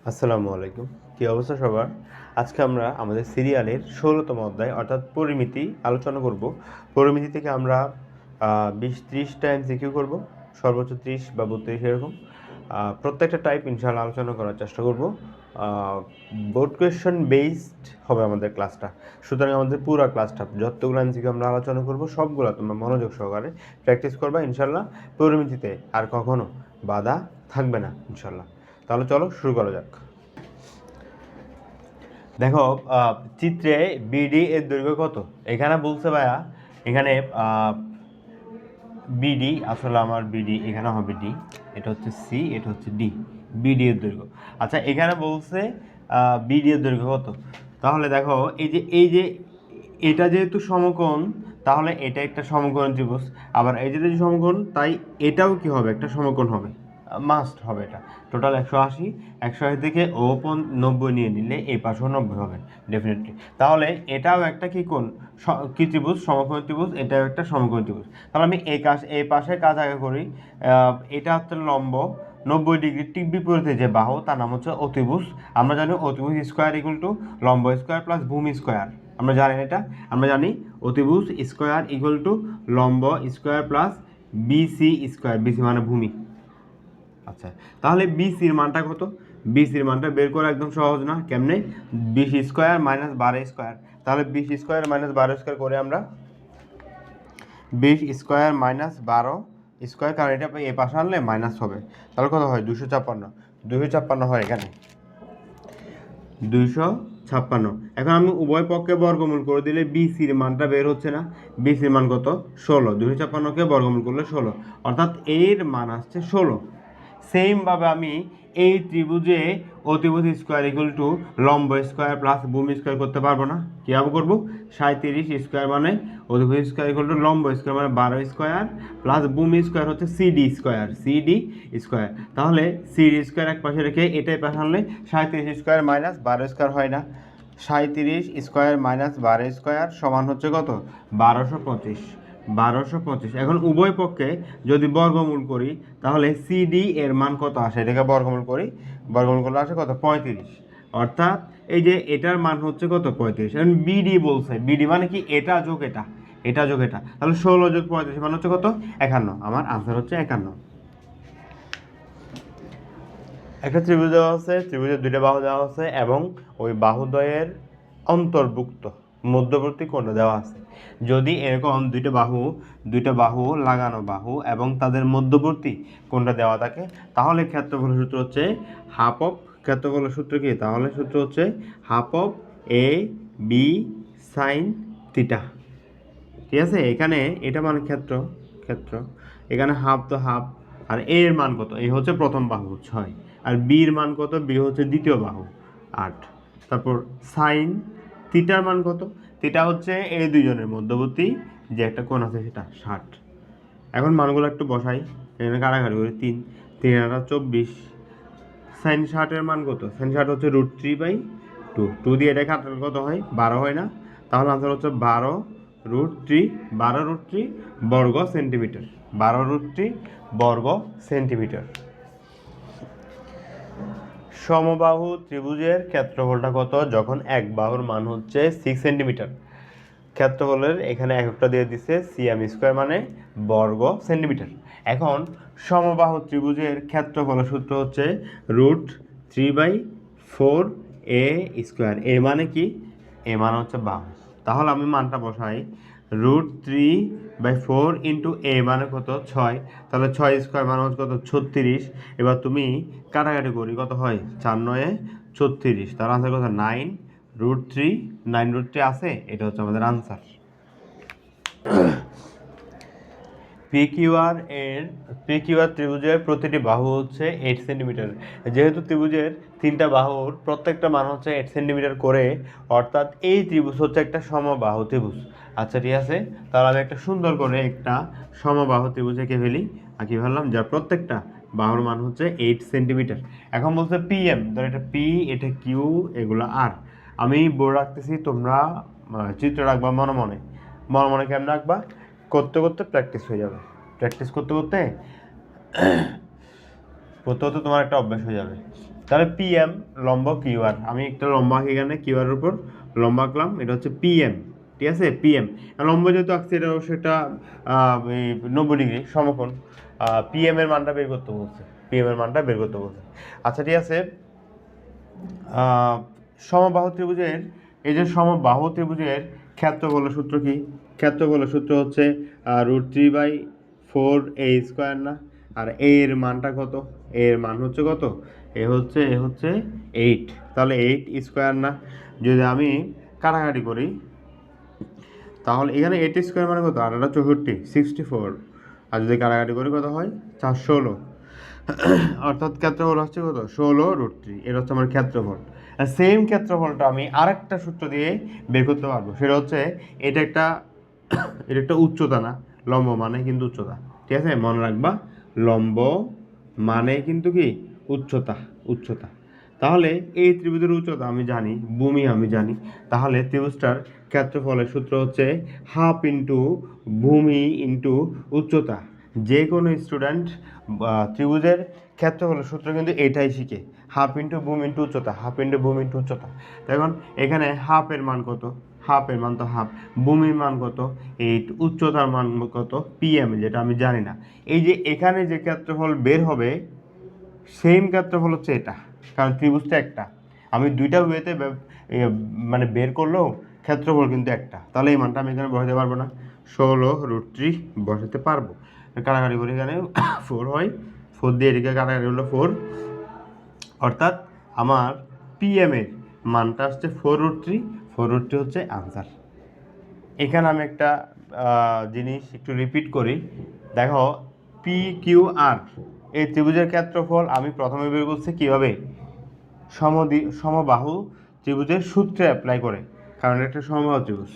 আসসালামু আলাইকুম। কী অবস্থা সবার? আজকে আমরা আমাদের সিরিয়ালের ১৬তম অধ্যায় অর্থাৎ পরিমিতি আলোচনা করব। পরিমিতি থেকে আমরা ২০-৩০টা এমসিকিউ করব, সর্বোচ্চ ৩০ বা ৩২ এরকম। প্রত্যেকটা টাইপ ইনশাআল্লাহ আলোচনা করার চেষ্টা করব। বোর্ড কোয়েশ্চেন বেসড হবে আমাদের ক্লাসটা, সুতরাং আমাদের পুরো ক্লাসটা যতগুলো এমসিকিউ আমরা আলোচনা করব সবগুলো তোমরা মনোযোগ সহকারে প্র্যাকটিস করবা ইনশাআল্লাহ। পরিমিতিতে আর কখনো বাধা থাকবে না ইনশাআল্লাহ। তাহলে চলো শুরু করা যাক। দেখো, চিত্রে বিডি এর দৈর্ঘ্য কত? এখানে বলছে ভাইয়া, এখানে বিডি, আসলে আমার বিডি এখানে হবে ডি, এটা হচ্ছে সি, এটা হচ্ছে ডি, বিডি এর দৈর্ঘ্য। আচ্ছা, এখানে বলছে বিডি এর দৈর্ঘ্য কত? তাহলে দেখো, এই যে এটা যেহেতু সমকোণ, তাহলে এটা একটা সমকোণ ত্রিভুজ। আবার এই যে সমকোণ, তাই এটাও কি হবে? একটা সমকোণ হবে, মাস্ট হবে। এটা টোটাল 180, 180 থেকে ও 90 নিয়ে নিলে এই পাশেও 90 হবে ডেফিনেটলি। তাহলে এটাও একটা কি কোণ? কি ত্রিভুজ? সমকোণ ত্রিভুজ। এটাও একটা সমকোণ ত্রিভুজ। তাহলে আমি এই পাশে কাজ আগে করি। এটা হচ্ছে লম্ব 90 ডিগ্রি, ঠিক বিপরীতে যে বাহু তার নাম হচ্ছে অতিভুজ। আমরা জানি অতিভুজ স্কোয়ার ইকুয়াল টু লম্ব স্কোয়ার প্লাস ভূমি স্কোয়ার। আমরা জানি এটা, আমরা জানি অতিভুজ স্কোয়ার ইকুয়াল টু লম্ব square plus BC square, BC মানে ভূমি। আচ্ছা, তাহলে বিসির মানটা কত? বিসির মানটা বের করা একদম সহজ না? কেমনে? 20 স্কোয়ার মাইনাস 12 স্কোয়ার। তাহলে 20 স্কোয়ার মাইনাস 12 স্কোয়ার করে আমরা 20 স্কোয়ার মাইনাস 12 স্কোয়ার, কারণ এটা এ পাশে আনলে মাইনাস হবে। তাহলে কত হয়? 256। 256 হয় এখানে, 256। এখন আমি উভয় পক্ষে বর্গমূল করে দিলে বিসির মানটা বের হচ্ছে না? বিসির মান কত? 16। 256কে বর্গমূল করলে 16, অর্থাৎ এর মান আসছে 16। সেমভাবে আমি এই ত্রিভুজে অতিভুজ স্কোয়ার ইকুয়াল টু লম্ব স্কোয়ার প্লাস ভূমি স্কোয়ার করতে পারবো না? কীভাবে করবো? 37 স্কোয়ার মানে অতিভুজ স্কোয়ার ইকুয়াল টু লম্ব স্কোয়ার মানে 12 স্কোয়ার প্লাস ভূমি স্কোয়ার হচ্ছে সিডি স্কোয়ার, সিডি স্কোয়ার। তাহলে সিডি স্কোয়ার এক পাশে রেখে এটাই পাশে আনলে 37 স্কোয়ার মাইনাস 12 স্কোয়ার হয় না? 37 স্কোয়ার মাইনাস 12 স্কোয়ার সমান হচ্ছে কত? 1225। 1225। এখন উভয় পক্ষে যদি বর্গমূল করি তাহলে সিডি এর মান কত আসে? এটাকে বর্গমূল করি, বর্গমূল করলে আসে কত? 35। অর্থাৎ এই যে এটার মান হচ্ছে কত? 35। এখন বিডি বলছে, বিডি মানে কি? এটা যোগ এটা, এটা যোগ এটা, তাহলে 16 যোগ 35 মান হচ্ছে কত? 51। আমার আনসার হচ্ছে 51। একটা ত্রিভুজ দেওয়া আছে, ত্রিভুজের দুইটা বাহু দেওয়া আছে এবং ওই বাহুদ্বয়ের অন্তর্ভুক্ত মধ্যবর্তী কোণটা দেওয়া আছে। যদি এরকম দুইটা বাহু লাগানো বাহু এবং তাদের মধ্যবর্তী কোণটা দেওয়া থাকে, তাহলে ক্ষেত্রফলের সূত্র হচ্ছে হাফ অফ, ক্ষেত্রফলের সূত্র কি? তাহলে সূত্র হচ্ছে half of A B sine theta. ঠিক আছে, এখানে এটা মানে ক্ষেত্র, এখানে হাফ তো হাফ। আর এর মান কত? এই হচ্ছে প্রথম বাহু 6, আর বির মান কত? বি হচ্ছে দ্বিতীয় বাহু 8। তারপর সাইন থিটার মান কত? থিটা হচ্ছে এই দুইজনের মধ্যবর্তী যে একটা কোণ আছে সেটা 60। এখন মানগুলো একটু বসাই, এখানে কাটাকাটি করি। 3 3 আর 24। সাইন 60-এর মান কত? সাইন 60 হচ্ছে √3/2। 2 দিয়ে এটা কাটলে কত হয়? 12 হয় না? তাহলে আনসার হচ্ছে 12√3, 12√3 বর্গ সেন্টিমিটার, 12√3 বর্গ সেন্টিমিটার। সমবাহু ত্রিভুজের ক্ষেত্রফলটা কত যখন এক বাহুর মান হচ্ছে 6 সেন্টিমিটার? ক্ষেত্রফলের এখানে এককটা দিয়ে দিচ্ছে সিএম স্কোয়ার মানে বর্গ সেন্টিমিটার। এখন সমবাহু ত্রিভুজের ক্ষেত্রফলের সূত্র হচ্ছে √3/4 এ স্কোয়ার। এ মানে কি? এ মানে হচ্ছে বাহু। তাহলে আমি মানটা বসাই, √3/4 ইন্টু এ মানে কত? 6। তাহলে 6 স্কোয়ার মানে হচ্ছে কত? 36। এবার তুমি কাটাকাটি করি, কত হয়? 4×9 = 36। তার আনসার কত? 9√3। 9√3 আছে, এটা হচ্ছে আমাদের আনসার। পিকিউআর ত্রিভুজের প্রতিটি বাহু হচ্ছে 8 সেন্টিমিটার। যেহেতু ত্রিভুজের 3টা বাহুর প্রত্যেকটা মান হচ্ছে 8 সেন্টিমিটার করে, অর্থাৎ এই ত্রিভুজ হচ্ছে একটা সমবাহু ত্রিভুজ। আচ্ছা ঠিক আছে, তাহলে আমি একটা সুন্দর করে একটা সমবাহু ত্রিভুজ এঁকে ফেলি। আঁকি ফেললাম, যার প্রত্যেকটা বাহুর মান হচ্ছে 8 সেন্টিমিটার। এখন বলছে পিএম, ধর এটা পি, এটা কিউ, এগুলো আর। আমি বোর্ড রাখতেছি, তোমরা চিত্র রাখবা মনে মনে। মনে মনে কেমন রাখবা? করতে করতে প্র্যাকটিস হয়ে যাবে। প্র্যাকটিস করতে করতে তোমার একটা অভ্যাস হয়ে যাবে। তাহলে পিএম লম্ব কিউআর, আমি একটা লম্বা আঁকি এখানে কিউআর উপর লম্বা আঁকলাম, এটা হচ্ছে পিএম, ঠিক আছে পিএম। লম্ব যেহেতু আঁকছি এটা সেটা 90 ডিগ্রি সমকোণ, পিএম এর মানটা বের করতে বলছে, পিএম এর মানটা বের করতে বলছে। আচ্ছা ঠিক আছে, সমবাহু ত্রিভুজের, এই যে সমবাহু ত্রিভুজের ক্ষেত্রফলের সূত্র কি? ক্ষেত্রফলের সূত্র হচ্ছে √3/4 a² না? আর a এর মানটা কত? a এর মান হচ্ছে কত? এ হচ্ছে 8, তাহলে 8² না? যদি আমি কাটাকাটি করি তাহলে এখানে 8² মানে কত? 8 64, 64। আর যদি কাটাকাটি করি কত হয়? 416। অর্থাৎ ক্ষেত্রফল হচ্ছে কত? 16√3। এটা হচ্ছে আমার ক্ষেত্রফল। সেম ক্ষেত্রফলটা আমি আরেকটা সূত্র দিয়ে বের করতে পারবো, সেটা হচ্ছে এটা একটা এটা একটা উচ্চতা না, লম্ব মানে কিন্তু উচ্চতা, ঠিক আছে মনে রাখবা, লম্ব মানে কিন্তু কি উচ্চতা, উচ্চতা। তাহলে এই ত্রিভুজের উচ্চতা আমি জানি, ভূমি আমি জানি, তাহলে ত্রিভুজটার ক্ষেত্রফলের সূত্র হচ্ছে হাফ ইন্টু ভূমি ইন্টু উচ্চতা। যে কোনো স্টুডেন্ট ত্রিভুজের ক্ষেত্রফলের সূত্র কিন্তু এটাই শিখে, হাফ ইন্টু ভূমি ইন্টু উচ্চতা, হাফ ইন্টু ভূমি ইন্টু উচ্চতা। এখন এখানে হাফের মান কত? হাফের মান তো হাফ, ভূমির মান কত 8, উচ্চতার মান কত পিএম, যেটা আমি জানি না। এই যে এখানে যে ক্ষেত্রফল বের হবে সেম ক্ষেত্রফল হচ্ছে এটা, কারণ ত্রিভুজটা একটা, আমি দুইটা ওয়েতে মানে বের করলেও ক্ষেত্রফল কিন্তু একটা, তাহলে এই মানটা আমি এখানে বসাতে পারবো না? 16√3 বসাতে পারবো। কাটাকাটি করে এখানে 4 হয়, 4 দিয়ে এদিকে কাটাকাটি হলো 4, অর্থাৎ আমার পিএম এর মানটা হচ্ছে 4√3, 4√3 হচ্ছে আনসার। এখানে আমি একটা জিনিস একটু রিপিট করি, দেখো পি কিউ আর এই ত্রিভুজের ক্ষেত্রফল আমি প্রথমে বের করছি কীভাবে? সমবাহু ত্রিভুজের সূত্রে অ্যাপ্লাই করে, কারণ এটা সমবাহু ত্রিভুজ।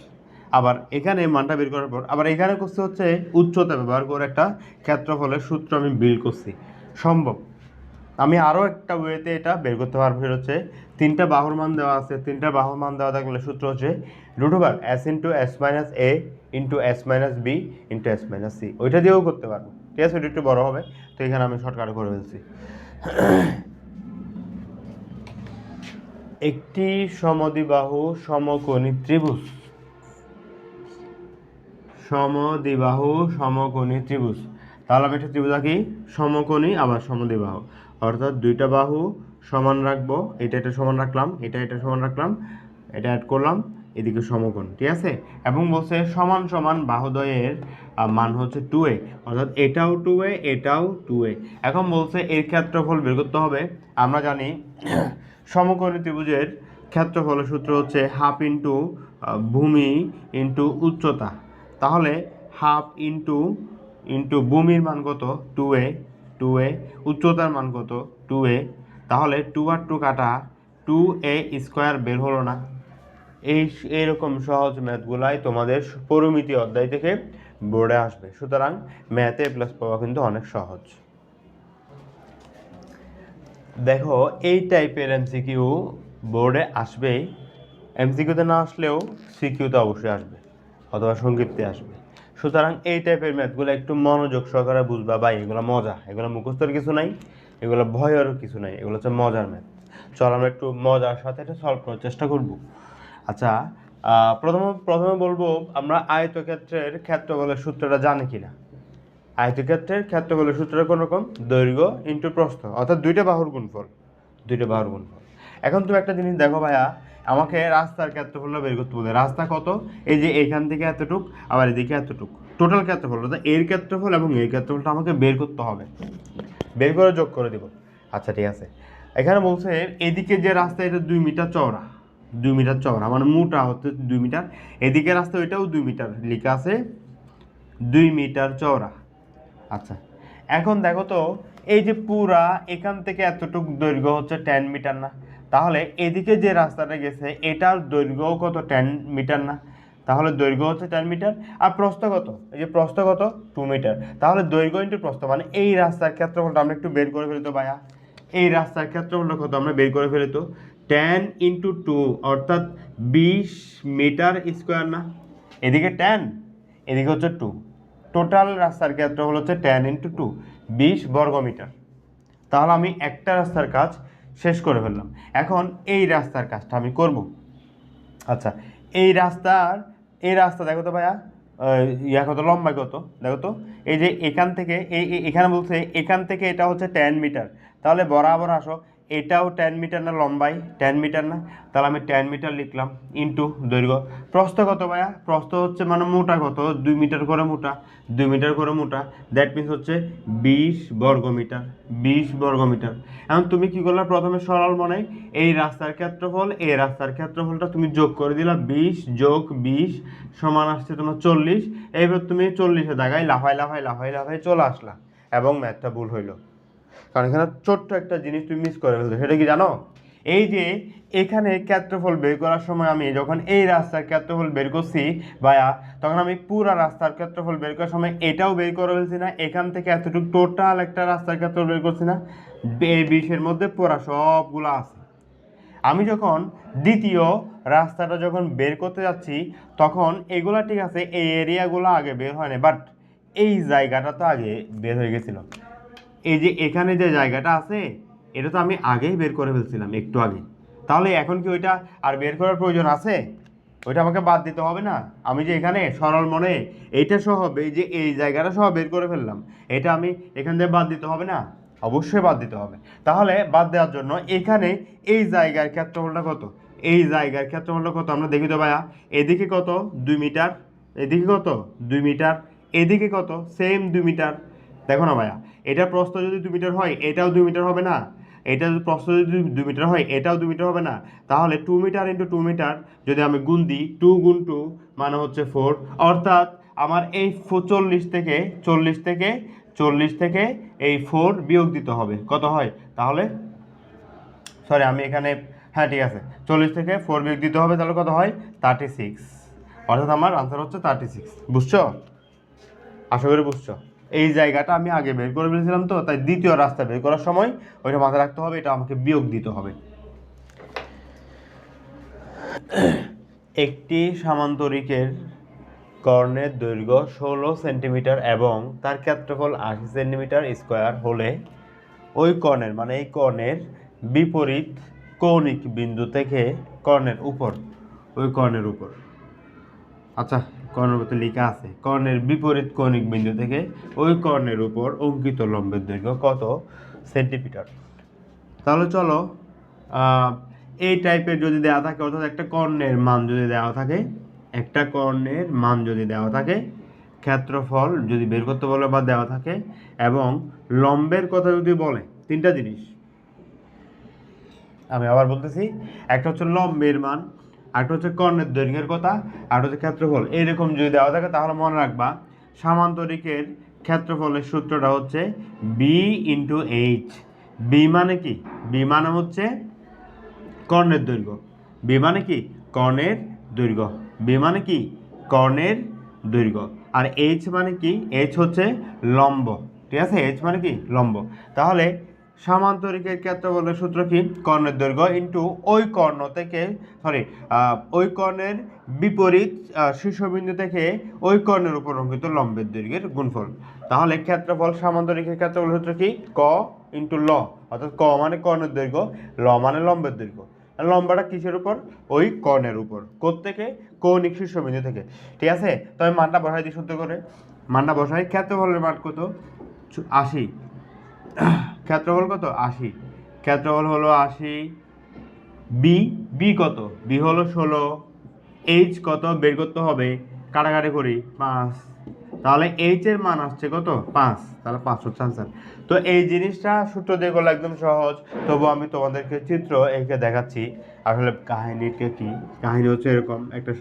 আবার এখানে মানটা বের করার পর আবার এখানে করতে হচ্ছে উচ্চতা ব্যবহার করে একটা ক্ষেত্রফলের সূত্র আমি বিল করছি, সম্ভব। আমি আরও একটা ওয়েতে এটা বের করতে পারবো, সেটা হচ্ছে তিনটা বাহুর মান দেওয়া আছে, তিনটা বাহুর মান দেওয়া থাকলে সূত্র হচ্ছে √s into s minus a into s minus b into s minus c, ওইটা দিয়েও করতে পারবো, ঠিক আছে? ওইটা একটু বড় হবে, তো এখানে আমি শর্টকাট করে ফেলছি। একটি সমদ্বিবাহু সমকোণী ত্রিভুজ, সমদ্বিবাহু সমকোণী ত্রিভুজ, তাহলে আমি একটা ত্রিভুজ আঁকি সমকোণী আবার সমদ্বিবাহু, অর্থাৎ দুইটা বাহু সমান রাখবো, এটা সমান রাখলাম, এটা সমান রাখলাম, এটা অ্যাড করলাম, এদিকে সমকোণ, ঠিক আছে? এবং বলছে সমান সমান বাহুদ্বয়ের মান হচ্ছে 2a, অর্থাৎ এটাও 2a এটাও 2a। এখন বলছে এর ক্ষেত্রফল বের করতে হবে। আমরা জানি সমকোণী ত্রিভুজের ক্ষেত্রফলের সূত্র হচ্ছে হাফ ইন্টু ভূমি ইন্টু উচ্চতা, তাহলে হাফ ইন্টু ভূমির মান কত? 2a, উচ্চতার মান কত? 2a, তাহলে 2 আর 2 কাটা, 2a² বের হলো না? এইরকম সহজ ম্যাথগুলাই তোমাদের পরিমিতি অধ্যায় থেকে বোর্ডে আসবে, সুতরাং ম্যাথে প্লাস পাওয়া কিন্তু অনেক সহজ। দেখো এই টাইপের এমসিকিউ বোর্ডে আসবেই, এমসিকিউতে না আসলেও সিকিউতে অবশ্যই আসবে অথবা সংক্ষিপ্তে আসবে। সুতরাং এই টাইপের ম্যাথগুলো একটু মনোযোগ সহকারে বুঝবা, ভাই এগুলো মজা, এগুলো মুখস্থর কিছু নাই, এগুলো ভয়েরও কিছু নাই, এগুলো হচ্ছে মজার ম্যাথ। চল আমরা একটু মজার সাথে এটা সলভ করার চেষ্টা করব। আচ্ছা, প্রথমে বলবো আমরা আয়তক্ষেত্রের ক্ষেত্রফলের সূত্রটা জানি কিনা। আয়তক্ষেত্রের ক্ষেত্রফলের সূত্রটা কোন রকম? দৈর্ঘ্য ইন্টু প্রস্থ, অর্থাৎ দুইটা বাহুর গুণফল, দুইটা বাহুর গুণফল। এখন তুমি একটা জিনিস দেখো ভাইয়া, আমাকে রাস্তার ক্ষেত্রফলটা বের করতে বলে, রাস্তা কত? এই যে এখান থেকে এতটুক আবার এদিকে এতটুক, টোটাল ক্ষেত্রফল, অর্থাৎ এর ক্ষেত্রফল এবং এর ক্ষেত্রফলটা আমাকে বের করতে হবে, বের করে যোগ করে দিব। আচ্ছা ঠিক আছে, এখানে বলছে এদিকে যে রাস্তা এটা 2 মিটার চওড়া, 2 মিটার চওড়া মানে মোটা হচ্ছে 2 মিটার, এদিকে রাস্তা ওইটাও 2 মিটার, লেখা আছে 2 মিটার চওড়া। আচ্ছা এখন দেখো তো, এই যে পুরা এখান থেকে এতটুক দৈর্ঘ্য হচ্ছে 10 মিটার না? তাহলে এদিকে যে রাস্তাটা গেছে এটার দৈর্ঘ্য কত? 10 মিটার না? তাহলে দৈর্ঘ্য হচ্ছে 10 মিটার, আর প্রস্থ কত? এই যে প্রস্থ কত? 2 মিটার। তাহলে দৈর্ঘ্য ইন্টু প্রস্থ মানে এই রাস্তার ক্ষেত্রফলটা আমরা একটু বের করে ফেলতো ভাইয়া, এই রাস্তার ক্ষেত্রফলটা কত আমরা বের করে ফেলতো? 10 ইন্টু 2 অর্থাৎ 20 মিটার স্কোয়ার না? এদিকে 10 এদিকে হচ্ছে 2, টোটাল রাস্তার ক্ষেত্রফল হচ্ছে 10 ইন্টু 2, 20 বর্গমিটার। তাহলে আমি একটা রাস্তার কাজ শেষ করে ফেললাম। এখন এই রাস্তার কাজটা আমি করব। আচ্ছা, এই রাস্তা দেখো তো ভাইয়া, ইয়া কত, লম্বা কত দেখো তো। এই যে এখান থেকে এখানে বলছে এখান থেকে এটা হচ্ছে 10 মিটার, তাহলে বরাবর আসো, এটাও 10 মিটার না লম্বাই, 10 মিটার না, তাহলে আমি 10 মিটার লিখলাম ইন্টু দৈর্ঘ্য। প্রস্থ কত ভাইয়া, প্রস্থ হচ্ছে মানে মোটা কত, 2 মিটার করে মোটা, 2 মিটার করে মোটা, দ্যাট মিনস হচ্ছে 20 বর্গ মিটার, 20 বর্গ মিটার। এখন তুমি কি করলে, প্রথমে সরল মনে এই রাস্তার ক্ষেত্রফল, এই রাস্তার ক্ষেত্রফলটা তুমি যোগ করে দিলা, 20 যোগ 20 সমান আসছে তোমার 40। এইবার তুমি 40-এর জায়গায় লাফাই চলে আসলা, এবং ম্যাথটা ভুল হইলো। কারণ এখানে ছোট্ট একটা জিনিস তুমি মিস করে ফেলছো, সেটা কি জানো? এই যে এখানে ক্ষেত্রফল বের করার সময় আমি যখন এই রাস্তার ক্ষেত্রফল বের করছি ভাইয়া, তখন আমি পুরো রাস্তার ক্ষেত্রফল বের করার সময় এটাও বের করে ফেলছি না, এখান থেকে এতটুকু টোটাল একটা রাস্তার ক্ষেত্রফল বের করছি না, এই 20-এর মধ্যে পুরা সবগুলো আছে। আমি যখন দ্বিতীয় রাস্তাটা যখন বের করতে যাচ্ছি, তখন এগুলা ঠিক আছে, এই এরিয়াগুলো আগে বের হয় না, বাট এই জায়গাটা তো আগে বের হয়ে গেছিলো। এই যে এখানে যে জায়গাটা আছে, এটা তো আমি আগেই বের করে ফেলছিলাম একটু আগে, তাহলে এখন কি ওইটা আর বের করার প্রয়োজন আছে? ওইটা আমাকে বাদ দিতে হবে না? আমি যে এখানে সরল মনে এইটা সহ এই যে এই জায়গাটা সহ বের করে ফেললাম, এটা আমি এখান থেকে বাদ দিতে হবে না? অবশ্যই বাদ দিতে হবে। তাহলে বাদ দেওয়ার জন্য এখানে এই জায়গার ক্ষেত্রফলটা কত, এই জায়গার ক্ষেত্রফলটা কত আমরা দেখি তো ভাইয়া। এদিকে কত, 2 মিটার, এদিকে কত 2 মিটার, এদিকে কত সেম 2 মিটার। দেখো না ভাইয়া, এটার প্রস্থ যদি 2 মিটার হয়, এটাও 2 মিটার হবে না? এটা যদি প্রস্থ যদি 2 মিটার হয়, এটাও 2 মিটার হবে না? তাহলে 2 মিটার ইন্টু 2 মিটার যদি আমি গুণ দিই, 2 গুণ 2 মানে হচ্ছে 4, অর্থাৎ আমার এই 40 থেকে এই 4 বিয়োগ দিতে হবে, কত হয় তাহলে, সরি আমি এখানে, হ্যাঁ ঠিক আছে, 40 থেকে 4 বিয়োগ দিতে হবে, তাহলে কত হয় 36, অর্থাৎ আমার আনসার হচ্ছে 36। বুঝছো? আশা করি বুঝছো। এই জায়গাটা আমি আগে বের করে ফেলেছিলাম, তো তাই দ্বিতীয় রাস্তা বের করার সময় ওইটা মাথায় রাখতে হবে, এটা আমাকে বিয়োগ দিতে হবে। একটি সামান্তরিকের কর্ণের দৈর্ঘ্য 16 সেন্টিমিটার এবং তার ক্ষেত্রফল 80 সেন্টিমিটার স্কোয়ার হলে ওই কর্ণের, মানে এই কর্ণের বিপরীত কৌণিক বিন্দু থেকে কর্ণের উপর, ওই কর্ণের উপর, আচ্ছা কর্ণের উপর লেখা আছে, কর্ণের বিপরীত কৌণিক বিন্দু থেকে ওই কর্ণের উপর অঙ্কিত লম্বের দৈর্ঘ্য কত সেন্টিমিটার। তাহলে চলো, এই টাইপের যদি দেওয়া থাকে, অর্থাৎ একটা কর্ণের মান যদি দেওয়া থাকে, একটা কর্ণের মান যদি দেওয়া থাকে, ক্ষেত্রফল যদি বের করতে বলে বা দেওয়া থাকে, এবং লম্বের কথা যদি বলে, তিনটা জিনিস আমি আবার বলতেছি, একটা হচ্ছে লম্বের মান, আরেকটা হচ্ছে কর্ণের দৈর্ঘ্যের কথা, আর হচ্ছে ক্ষেত্রফল, এইরকম যদি দেওয়া থাকে, তাহলে মনে রাখবা সামান্তরিকের ক্ষেত্রফলের সূত্রটা হচ্ছে বি ইন্টু এইচ। বি মানে কি? বি মানে হচ্ছে কর্ণের দৈর্ঘ্য, বি মানে কি কর্ণের দৈর্ঘ্য, বি মানে কি কর্ণের দৈর্ঘ্য, আর এইচ মানে কি, এইচ হচ্ছে লম্ব, ঠিক আছে, এইচ মানে কি লম্ব। তাহলে সামান্তরিকের ক্ষেত্রফলের সূত্র কি, কর্ণের দৈর্ঘ্য ইন্টু ওই কর্ণ থেকে, সরি ওই কর্ণের বিপরীত শীর্ষবিন্দু থেকে ওই কর্ণের উপর অঙ্কিত লম্বের দৈর্ঘ্যের গুণফল। তাহলে ক্ষেত্রফল, সামান্তরিকের ক্ষেত্রফল সূত্র কি, ক ইন্টু ল, অর্থাৎ ক মানে কর্ণের দৈর্ঘ্য, ল মানে লম্বের দৈর্ঘ্য। লম্বাটা কিসের উপর? ওই কর্ণের উপর, কোত্থেকে, কৌণিক শীর্ষবিন্দু থেকে, ঠিক আছে। তো আমি মানটা বসাই দিই, সূত্র করে মানটা বসাই, ক্ষেত্রফলের মান কত 80, ক্ষেত্রফল কত 80, ক্ষেত্রফল হলো 80, বি, বি কত, বি হলো 16, এইচ কত বের করতে হবে, কাটাকাটি করি 5, তাহলে এইচ এর মান আসছে কত 5, তাহলে 5 হচ্ছে আনসার। তো এই জিনিসটা সূত্র দিয়ে করলে একদম সহজ, তবু আমি তোমাদেরকে চিত্র এঁকে দেখাচ্ছি। আসলে কাহিনীটা কি, কাহিনী হচ্ছে এরকম, একটা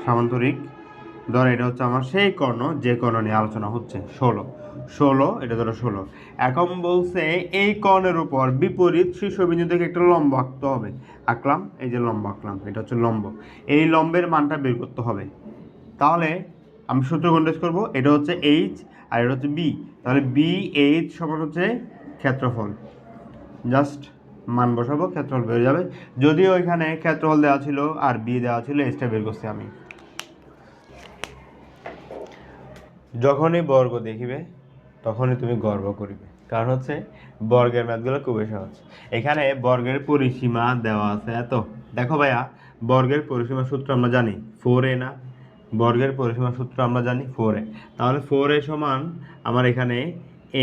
সামান্তরিক ধর, এটা হচ্ছে আমার সেই কর্ণ যে কর্ণ নিয়ে আলোচনা হচ্ছে, 16, এটা ধরো 16। এখন বলছে এই কর্ণের উপর বিপরীত শীর্ষবিন্দু থেকে একটা লম্ব আঁকতে হবে, আঁকলাম, এই যে লম্ব আঁকলাম, এটা হচ্ছে লম্ব, এই লম্বের মানটা বের করতে হবে। তাহলে আমি সূত্র কন্ডেন্স করবো, এটা হচ্ছে এইচ আর এটা হচ্ছে বি, তাহলে বি এইচ সমান হচ্ছে ক্ষেত্রফল, জাস্ট মান বসাবো, ক্ষেত্রফল বের যাবে। যদিও ওইখানে ক্ষেত্রফল দেওয়া ছিল আর বি দেওয়া ছিল, এইচটা বের করছি আমি। যখনই বর্গ দেখিবে তখনই তুমি গর্ব করিবে। কারণ হচ্ছে বর্গের ম্যাথগুলো খুবই সহজ। এখানে বর্গের পরিসীমা দেওয়া আছে এত। দেখো ভাইয়া, বর্গের পরিসীমা সূত্র আমরা জানি 4a না? বর্গের পরিসীমা সূত্র আমরা জানি 4a। তাহলে 4a সমান আমার এখানে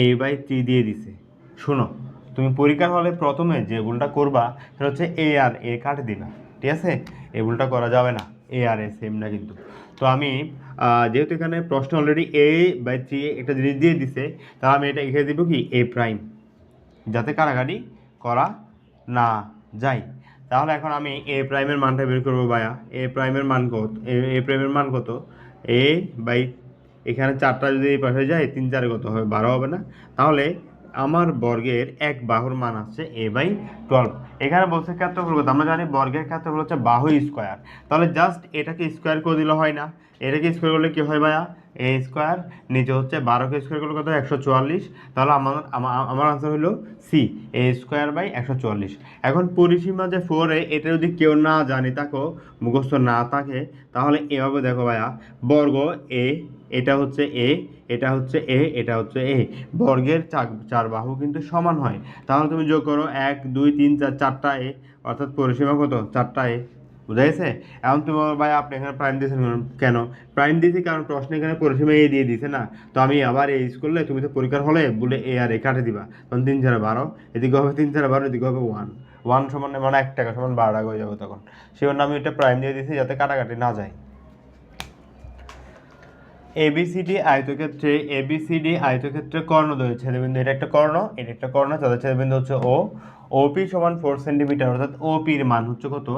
a/3 দিয়ে দিছে। শোনো, তুমি পরীক্ষার হলে প্রথমে যে ভুলটা করবা সেটা হচ্ছে এ আর এ কাটে দিবা, ঠিক আছে? এই ভুলটা করা যাবে না, এ আর এ সেম না কিন্তু। তো আমি যেহেতু এখানে প্রশ্ন অলরেডি a/3 একটা জিনিস দিয়ে দিছে, তাহলে আমি এটা এখানে দিব কি এ প্রাইম, যাতে কাটাকাটি করা না যায়। তাহলে এখন আমি এ প্রাইমের মানটা বের করবো ভাইয়া। এ প্রাইমের মান কত? এ প্রাইমের মান কত? এ বাই, এখানে 4টা যদি এই পাশে যায় 3 4 কত হবে? 12 হবে না? তাহলে আমার বর্গের এক বাহুর মান আসছে a/12। এখানে বলছে ক্ষেত্রফল কত? আমরা জানি বর্গের ক্ষেত্রফল হচ্ছে বাহু স্কোয়ার। তাহলে জাস্ট এটাকে স্কোয়ার করে দিলে হয় না? এটাকে স্কোয়ার করলে কি হয় ভাইয়া? এ স্কোয়ার, নিচে হচ্ছে 12কে স্কোয়ার করলে কত? 144। তাহলে আমার আনসার হলো সি, এ স্কোয়ার বাই 144। এখন পরিসীমা যে 4a, এটা যদি কেউ না জানি থাকো, মুখস্থ না থাকে, তাহলে এভাবে দেখো ভাইয়া, বর্গ এ, এটা হচ্ছে এ, এটা হচ্ছে এ, এটা হচ্ছে এ, বর্গের চার বাহু কিন্তু সমান হয়। তাহলে তুমি যোগ করো 1 2 3 4, 4টা এ, অর্থাৎ পরিসীমা কত? 4টা এ। বুঝা গেছে? এখন তুমি ভাই আপনি এখানে প্রাইম দিয়েছেন কেন? প্রাইম দিয়েছি কারণ প্রশ্ন এখানে পরিসীমা এ দিয়ে দিছে না? তো আমি আবার এ ইউজ করলে তুমি তো পরীক্ষার হলে বলে এ আর এ কাটে দিবা, তখন 3 4 12, এদিকে হবে 3 4 12, এদিকে হবে 1 1 সমান মানে 1 টাকা সমান 12 টাকা হয়ে যাবে তখন। সেই জন্য আমি এটা প্রাইম দিয়ে দিয়েছি যাতে কাটাকাটি না যায়। এবিসিডি আয়তক্ষেত্রে, এবিসিডি আয়তক্ষেত্রে কর্ণদ্বয়ের ছেদবিন্দু, এটা একটা কর্ণ, এটা একটা কর্ণ, তাদের ছেদবিন্দু হচ্ছে ও। ওপি সমান 4 সেন্টিমিটার, অর্থাৎ ওপির মান হচ্ছে কত?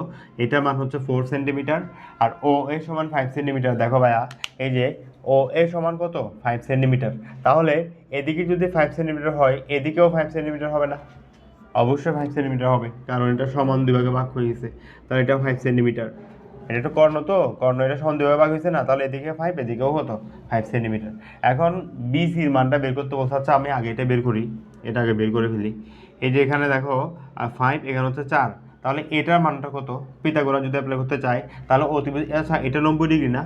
এটার মান হচ্ছে 4 সেন্টিমিটার। আর ও এ সমান 5 সেন্টিমিটার। দেখো ভাইয়া, এই যে ও এ সমান কত? 5 সেন্টিমিটার। তাহলে এদিকে যদি 5 সেন্টিমিটার হয়, এদিকেও 5 সেন্টিমিটার হবে না? অবশ্যই 5 সেন্টিমিটার হবে, কারণ এটা সমান দুই ভাগে ভাগ হয়ে গেছে। তাহলে এটা 5 সেন্টিমিটার। এটা একটা কর্ণ, তো কর্ণ এটা সমান দুই ভাগে ভাগ হয়েছে না? তাহলে এদিকে 5, এদিকেও কত? 5 সেন্টিমিটার। এখন বিসির মানটা বের করতে বলছে। আচ্ছা আমি আগে এটা বের করি, এটা আগে বের করে ফেলি। এই যে এখানে দেখো 5, এখানে হচ্ছে 4, তাহলে এটার মানটা কত? পিথাগোরাস যদি অ্যাপ্লাই করতে চাই, তাহলে অতিভুজ, আচ্ছা এটা 90 ডিগ্রি না?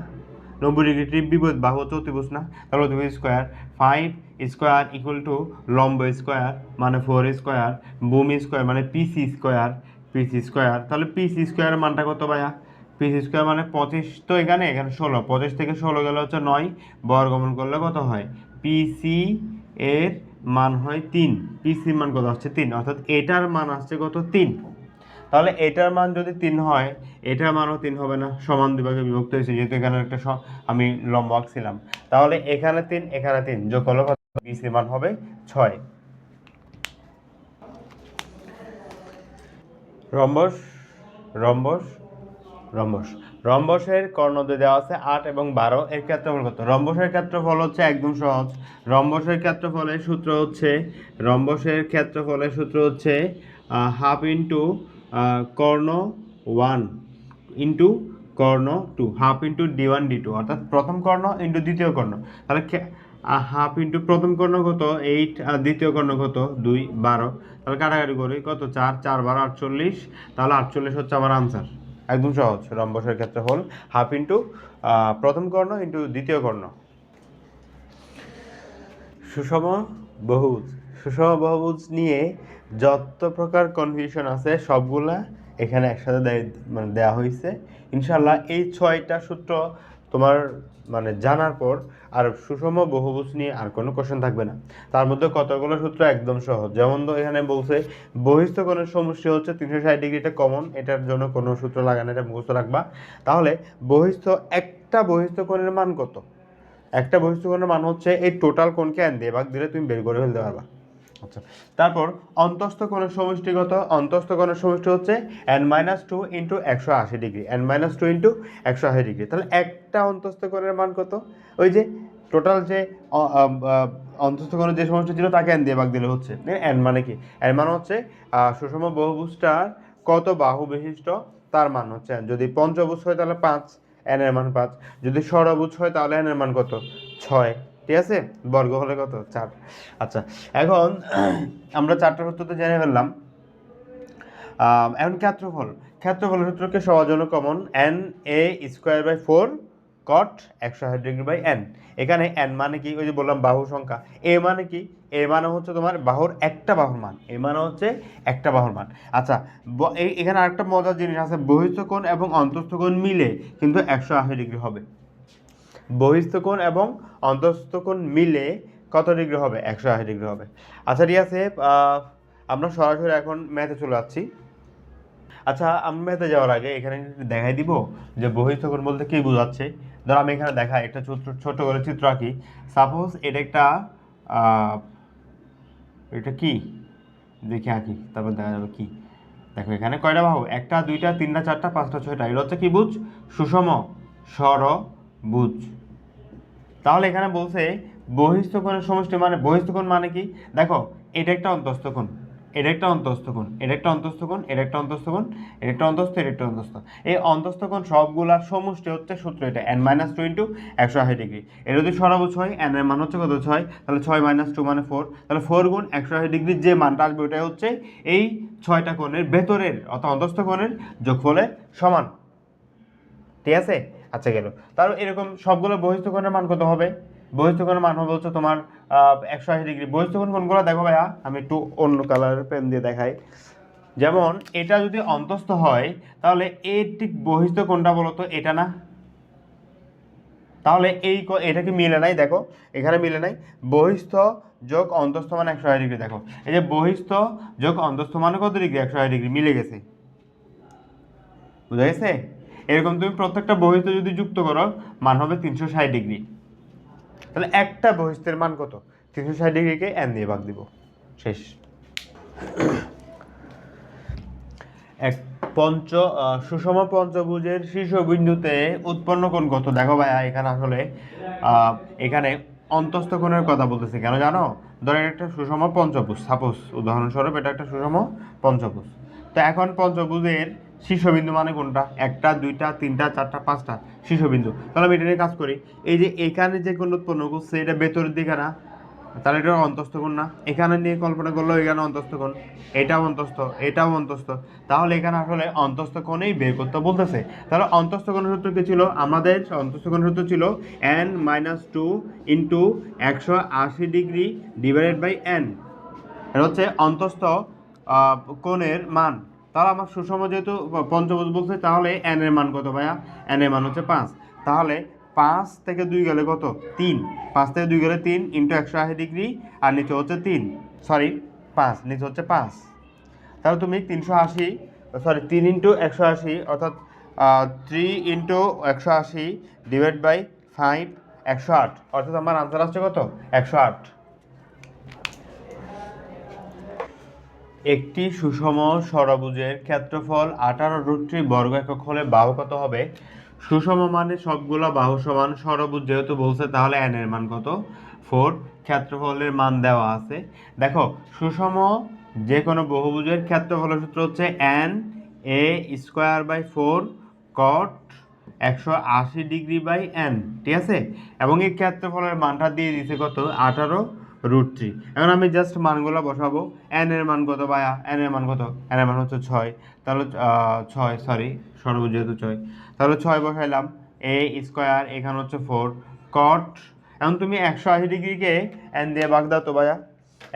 90 ডিগ্রি বিপরীত বাহু হচ্ছে অতিভুজ না? তাহলে অতিভুজ স্কোয়ার, 5 স্কোয়ার ইকুয়াল টু লম্ব স্কোয়ার মানে 4 স্কোয়ার, ভূমি স্কোয়ার মানে পিসি স্কোয়ার, পিসি স্কোয়ার। তাহলে পিসি স্কোয়ারের মানটা কত ভাইয়া? পিসি স্কোয়ার মানে 25, তো এখানে 16, 25 থেকে 16 গেলে হচ্ছে 9, বর্গমূল করলে কত হয়? পিসি এর মান হয় 3, পিসির মান কত আসছে? 3, অর্থাৎ এটার মান আসছে কত? 3। তাহলে এটার মান যদি 3 হয়, এটার মানও 3 হবে না? সমান দুই ভাগে বিভক্ত হয়েছে, যেহেতু এখানে একটা আমি লম্ব আঁকছিলাম। তাহলে এখানে 3, এখানে 3, যোগ করলে কত? বিসির মান হবে 6। রম্বস, রম্বস, রম্বস, রম্বসের কর্ণদ্বয় দেওয়া আছে 8 এবং 12, এর ক্ষেত্রফল কত? রম্বসের ক্ষেত্রফল হচ্ছে একদম সহজ। রম্বসের ক্ষেত্রফলের সূত্র হচ্ছে, রম্বসের ক্ষেত্রফলের সূত্র হচ্ছে হাফ ইন্টু কর্ণ 1 ইন্টু কর্ণ 2, হাফ ইন্টু D1 D2, অর্থাৎ প্রথম কর্ণ ইন্টু দ্বিতীয় কর্ণ। তাহলে হাফ ইন্টু প্রথম কর্ণ কত? 8, আর দ্বিতীয় কর্ণ কত? 2 12। তাহলে কাটাকাটি করি, কত? 4 4 12 48। তাহলে 48 হচ্ছে আমার আনসার। একদম সহজ। রম্বসের ক্ষেত্রফল হাফ ইন্টু প্রথম কর্ণ ইন্টু দ্বিতীয় কর্ণ। সুষম বহুভুজ, সুষম বহুভুজ নিয়ে যত প্রকার কনফিউশন আছে সবগুলা এখানে একসাথে মানে দেওয়া হয়েছে। ইনশাল্লাহ এই 6টা সূত্র তোমার মানে জানার পর আর সুষম বহুভুজ নিয়ে আর কোনো কোশ্চেন থাকবে না। তার মধ্যে কতগুলো সূত্র একদম সহজ, যেমন তো এখানে বলছে বহিস্থ কোণের সমষ্টি হচ্ছে 360 ডিগ্রি, এটা কমন, এটার জন্য কোনো সূত্র লাগানো, এটা মুখস্থ রাখবা। তাহলে একটা বহিস্থ কোণের মান কত? একটা বহিস্থ কোণের মান হচ্ছে এই টোটাল কোণকে n দিয়ে ভাগ দিলে তুমি বের করে ফেলতে পারবা। আচ্ছা, তারপর অন্তস্থ কোণের সমষ্টি কত? অন্তস্থ কোণের সমষ্টি হচ্ছে n-2 into 180 degree, n-2 into 180 degree. তাহলে একটা অন্তস্থ কোণের মান কত? ওই যে টোটাল যে অন্তস্থ কোণের যে সমষ্টি ছিল তাকে n দিয়ে ভাগ দিলে হচ্ছে। n মানে কি? n মানে হচ্ছে সুষম বহুভুজটার কত বাহু বিশিষ্ট তার মান হচ্ছে n। যদি পঞ্চভুজ হয় তাহলে 5, n এর মান 5। যদি ষড়ভুজ হয় তাহলে n এর মান কত? 6। ঠিক আছে? বর্গ হলে কত? 4। আচ্ছা, এখন আমরা 4টা সূত্র তো জেনে ফেললাম। এখন ক্ষেত্রফল, ক্ষেত্রফলের সূত্রকে সবার জন্য common, n a square by 4 cot 180 degree by n. এখানে এন মানে কি, ওই যে বললাম বাহু সংখ্যা। এ মানে কি, এ মানে হচ্ছে তোমার বাহুর একটা বাহুর মান, এ মানে হচ্ছে একটা বাহুর মান। আচ্ছা, এখানে আরেকটা মজার জিনিস আছে, বহিস্থ কোণ এবং অন্তস্থ কোণ মিলে কিন্তু 180 ডিগ্রি হবে। বহিস্থ কোণ এবং অন্তস্থ কোণ মিলে কত ডিগ্রি হবে? 180 ডিগ্রি হবে। আচ্ছা ঠিক আছে, আমরা সরাসরি এখন ম্যাথে চলে যাচ্ছি। আচ্ছা, আমি ম্যাথে যাওয়ার আগে এখানে দেখাই দিব যে বহিস্থ কোণ বলতে কি বোঝাচ্ছে। ধর আমি এখানে দেখাই, একটা ছোট করে চিত্র আঁকি। সাপোজ এটা একটা এটা কি দেখে আঁকি, তারপর দেখা যাবে কি। দেখো এখানে কয়টা বাহু? একটা, দুইটা, তিনটা, চারটা, পাঁচটা, ছয়টা। এটা হচ্ছে কি বুঝ? সুষম ষড়ভুজ। তাহলে এখানে বলছে বহিস্থ কোণের সমষ্টি মানে বহিস্থ কোণ মানে কি? দেখো এটা একটা অন্তস্থ কোণ, এটা একটা অন্তস্থ কোণ, এটা একটা অন্তস্থ কোণ, এটা একটা অন্তস্থ কোণ, এটা একটা অন্তস্থ, এটা একটা অন্তস্থ। এই অন্তস্থ কোণ সবগুলার সমষ্টি হচ্ছে সূত্র এটা n-2 ইন্টু 180 ডিগ্রি। এটা যদি ষড়ভুজ হয়, n এর মান হচ্ছে কত? 6। তাহলে 6 - 2 মানে 4। তাহলে 4 গুণ 180 ডিগ্রির যে মানটা আসবে ওটাই হচ্ছে এই 6টা কোণের ভেতরের অর্থাৎ অন্তস্থ কোণের যোগফলের সমান। ঠিক আছে? আচ্ছা গেল। তাহলে এরকম সবগুলো বহিস্থ কোণের মান কত হবে? বহিস্থ কোণের মান হবে হচ্ছে তোমার 180 ডিগ্রি। বহিস্থ কোণ কোনগুলো দেখো ভাইয়া, আমি একটু অন্য কালারের পেন দিয়ে দেখাই। যেমন এটা যদি অন্তস্থ হয় তাহলে এর ঠিক বহিস্থ কোণটা বলো তো? এটা না? তাহলে এটা কি মিলে নাই? দেখো এখানে মিলে নাই। বহিস্থ যোগ অন্তস্থ মানে 180 ডিগ্রি। দেখো এই যে বহিস্থ যোগ অন্তস্থ মানে কত ডিগ্রি? 180 ডিগ্রি মিলে গেছে। বুঝা গেছে? এরকম তুমি প্রত্যেকটা বহিস্থ যদি যুক্ত করো মান হবে 360 ডিগ্রি। তাহলে একটা বহিস্থের মান কত? 360 ডিগ্রিকে n দিয়ে ভাগ দিব, শেষ। এক সুষম পঞ্চভুজের শীর্ষবিন্দুতে উৎপন্ন কোণ কত? দেখো ভাইয়া এখানে আসলে এখানে অন্তস্থ কোণের কথা বলতেছে, কেন জানো? ধরেন একটা সুষম পঞ্চভুজ, সাপোজ উদাহরণস্বরূপ এটা একটা সুষম পঞ্চভুজ। তো এখন পঞ্চভুজের শীর্ষবিন্দু মানে কোনটা? একটা, দুইটা, তিনটা, চারটা, পাঁচটা শীর্ষবিন্দু। তাহলে আমি এটা নিয়ে কাজ করি। এই যে এখানে যে কোণ উৎপন্ন করছে এটা ভেতরের দিকে না, তাহলে এটা অন্তস্থ কোণ না? এখানে নিয়ে কল্পনা করলো এখানে অন্তস্থ কোণ, এটাও অন্তস্থ, এটাও অন্তস্থ। তাহলে এখানে আসলে অন্তস্থ কোণেই বের করতে বলতেছে। তাহলে অন্তস্থ কোণের সূত্র কি ছিল? আমাদের অন্তস্থ কোণের সূত্র ছিল n-2 into 180 degree divided by n। এটা হচ্ছে অন্তস্থ কোণের মান। তাহলে আমার সুষম যেহেতু পঞ্চভুজ বলছে, তাহলে n এর মান কত ভাইয়া? n এর মান হচ্ছে 5। তাহলে 5 থেকে 2 গেলে কত? 3। 5 থেকে 2 গেলে 3 ইন্টু 180 ডিগ্রি, আর নিচে হচ্ছে 3, সরি 5, নিচে হচ্ছে 5। তাহলে তুমি 3 ইন্টু 180 অর্থাৎ 3 ইন্টু 180 ডিভাইড বাই 5, 108। অর্থাৎ আমার আনসার আসছে কত? 108। একটি সুষম ষড়ভুজের ক্ষেত্রফল 18 বর্গ একক হলে বাহু কত হবে? সুষম মানে সবগুলো বাহু সমান, ষড়ভুজ যেহেতু বলছে তাহলে n এর মান কত? 4। ক্ষেত্রফলের মান দেওয়া আছে। দেখো সুষম যে কোনো বহুভুজের ক্ষেত্রফলের সূত্র হচ্ছে n a square by 4 cot 180 degree by n। ঠিক আছে? এবং এই ক্ষেত্রফলের মানটা দিয়ে দিছে কত? 18√3। এখন আমি জাস্ট মানগুলো বসাবো। n এর মান কত ভাইয়া? n এর মান কত? n এর মান হচ্ছে 6। তাহলে 6, সরি সর্বোচ্চ যেহেতু 6, তাহলে 6 বসাইলাম। a স্কোয়ার এখানে হচ্ছে 4 cot। এখন তুমি 180 ডিগ্রিকে n দিয়ে ভাগ দাও তো ভাইয়া।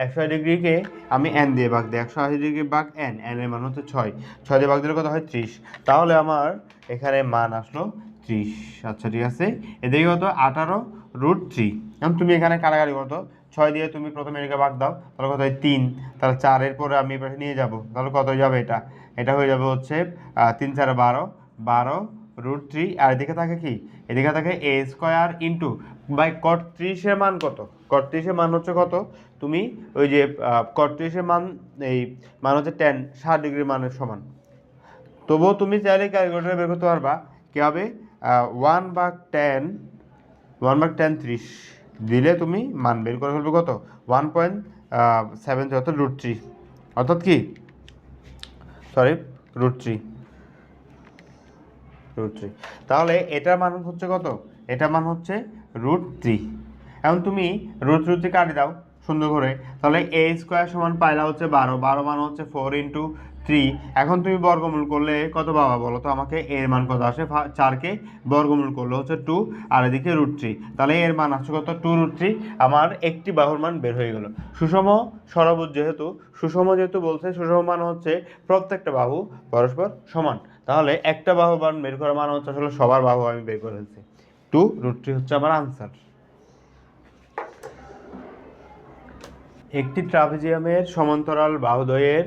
180 ডিগ্রিকে আমি n দিয়ে ভাগ দিই। 180 ডিগ্রি ভাগ n, n এর মান হচ্ছে 6। 6 দিয়ে ভাগ দিলে কত হয়? 30। তাহলে আমার এখানে মান আসলো 30। আচ্ছা ঠিক আছে, এদিকে কত? 18√3। এখন তুমি এখানে কাটাকাটি করতো, 6 দিয়ে তুমি প্রথমে এটাকে ভাগ দাও, তাহলে কত হয়? 3। তাহলে 4-এর পরে আমি এপাশে নিয়ে যাব, তাহলে কত হয়ে যাবে? এটা হয়ে যাবে হচ্ছে 3 4 12, 12√3। আর এদিকে থাকে কি? এদিকে থাকে a square into by cot 30 এর মান কত? cot 30 এর মান হচ্ছে কত? তুমি ওই যে cot 30 এর মান, এই মান হচ্ছে 10, 60 ডিগ্রি মানের সমান। তবুও তুমি চাইলে ক্যালকুলেটরে বের করতে পারবা। কী হবে? 1/10 30 দিলে তুমি মান বের করে ফেলবে কত? 1.7, অর্থাৎ √3, অর্থাৎ কি, সরি √3। তাহলে এটার মান হচ্ছে কত? এটার মান হচ্ছে √3। এখন তুমি √3 কাটি দাও সুন্দর করে, তাহলে a স্কোয়ার সমান পাইলা হচ্ছে 12। 12 মান হচ্ছে 4 ইন্টু 3। এখন তুমি বর্গমূল করলে কত পাবা বলো তো আমাকে? এর মান কত আসে? 4কে বর্গমূল করলে হচ্ছে 2, আর এদিকে √3, তাহলে এর মান আসছে কত? 2√3। আমার একটি বাহুর মান বের হয়ে গেল। সুষম ষড়ভুজ যেহেতু, বলছে সুষম মান হচ্ছে প্রত্যেকটা বাহু পরস্পর সমান, তাহলে একটা বাহুর মান বের করার মান হচ্ছে আসলে সবার বাহু আমি বের করে ফেলছি। 2√3 হচ্ছে আমার আনসার। একটি ট্রাপিজিয়ামের সমান্তরাল বাহুদ্বয়ের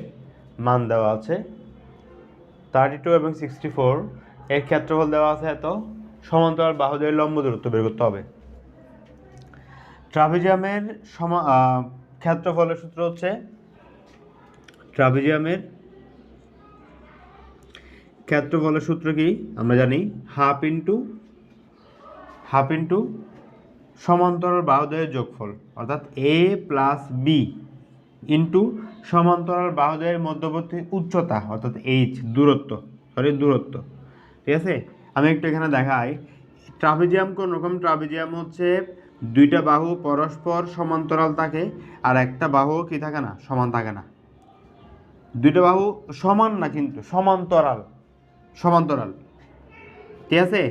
মান দেওয়া আছে 32 এবং 64, এর ক্ষেত্রফল দেওয়া আছে এত, সমান্তরাল বাহুদ্বয়ের লম্ব দূরত্ব বের করতে হবে। ট্রাপিজিয়ামের ক্ষেত্রফলের সূত্র হচ্ছে, ট্রাপিজিয়ামের ক্ষেত্রফলের সূত্র কি আমরা জানি? হাফ ইন্টু সমান্তরাল বাহুদ্বয়ের যোগফল, অর্থাৎ a প্লাস বি ইন্টু সমান্তরাল বাহুদ্বয়ের মধ্যবর্তী উচ্চতা, অর্থাৎ দূরত্ব, ঠিক আছে? আমি একটু এখানে দেখাই। ট্রাপিজিয়াম কোন রকম? ট্রাপিজিয়াম হচ্ছে দুইটা বাহু পরস্পর সমান্তরাল থাকে, আর একটা বাহু কি থাকে না? সমান থাকে না। দুইটা বাহু সমান না, কিন্তু সমান্তরাল, ঠিক আছে?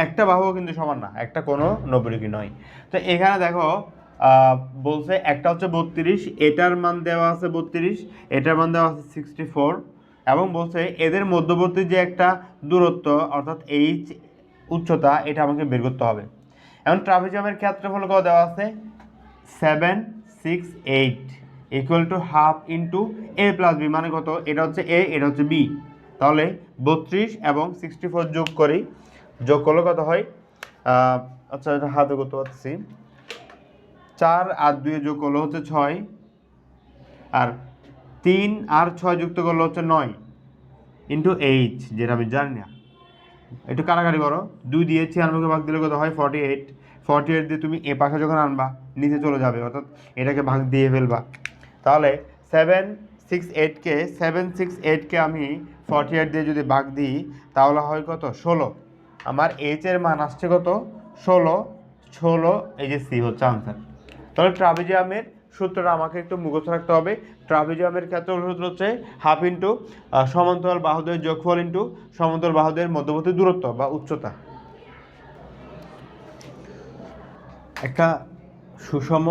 একটা বাহুও কিন্তু সমান না, একটা কোনো 90 ডিগ্রি নয়। তো এখানে দেখো বলছে একটা হচ্ছে 32, এটার মান দেওয়া আছে 32, এটার মান দেওয়া আছে 64, এবং বলছে এদের মধ্যবর্তী যে একটা দূরত্ব অর্থাৎ উচ্চতা, এটা আমাকে বের করতে হবে। এখন ট্রাপিজিয়ামের ক্ষেত্রফল কত দেওয়া আছে? 7, 6, 8 equal to half into a plus b, মানে কত? এটা হচ্ছে a, এটা হচ্ছে b, তাহলে 32 এবং 64 যোগ করলে কত হয়? আচ্ছা, এটা হাতে করতে পারছি। 4 আর 2 যোগ করলে হচ্ছে 6, আর 3 আর 6 যুক্ত করলে হচ্ছে 9 ইন্টু এইচ, যেটা আমি জানি না। একটু কাটাকাটি করো, 2 দিয়ে 96 ভাগ দিলে কত হয়? 48। 48 দিয়ে তুমি এ পাশে যখন আনবা নিচে চলে যাবে, অর্থাৎ এটাকে ভাগ দিয়ে ফেলবা। তাহলে 768কে আমি 48 দিয়ে যদি ভাগ দিই তাহলে হয় কত? 16। আমার এর মান আসছে কত? 16। এই যে সি হচ্ছে আনসার। তাহলে ট্রাপিজিয়ামের সূত্রটা আমাকে একটু মুখস্থ রাখতে হবে। ট্রাপিজিয়ামের ক্ষেত্রফল সূত্র হচ্ছে হাফ ইন্টু সমান্তরাল বাহুদ্বয়ের যোগফল ইন্টু সমান্তরাল বাহুদ্বয়ের মধ্যবর্তী দূরত্ব বা উচ্চতা। একটা সুষম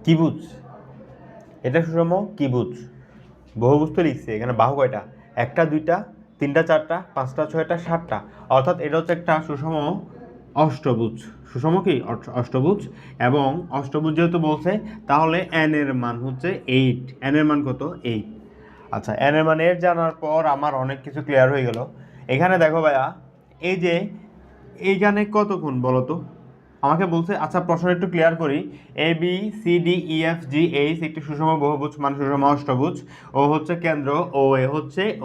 ত্রিভুজ, এটা সুষম ত্রিভুজ, বহুভুজ তো লিখছে, এখানে বাহু কয়টা? 1, 2, 3, 4, 5, 6, 7টা, অর্থাৎ এটা হচ্ছে একটা সুষম অষ্টভুজ। সুষম কি? অষ্টভুজ। এবং অষ্টভুজ যেহেতু বলছে, তাহলে n এর মান হচ্ছে 8। n এর মান কত? 8। আচ্ছা, n এর মান 8 জানার পর আমার অনেক কিছু ক্লিয়ার হয়ে গেল। এখানে দেখো ভাইয়া, এই যে এইখানে কত কোণ বলো তো আমাকে বলছে। আচ্ছা, প্রশ্ন একটু ক্লিয়ার করি। A B C D E F G H একটি সুষম বহুভুজ, মানে সুষম অষ্টভুজ। ও হচ্ছে কেন্দ্র,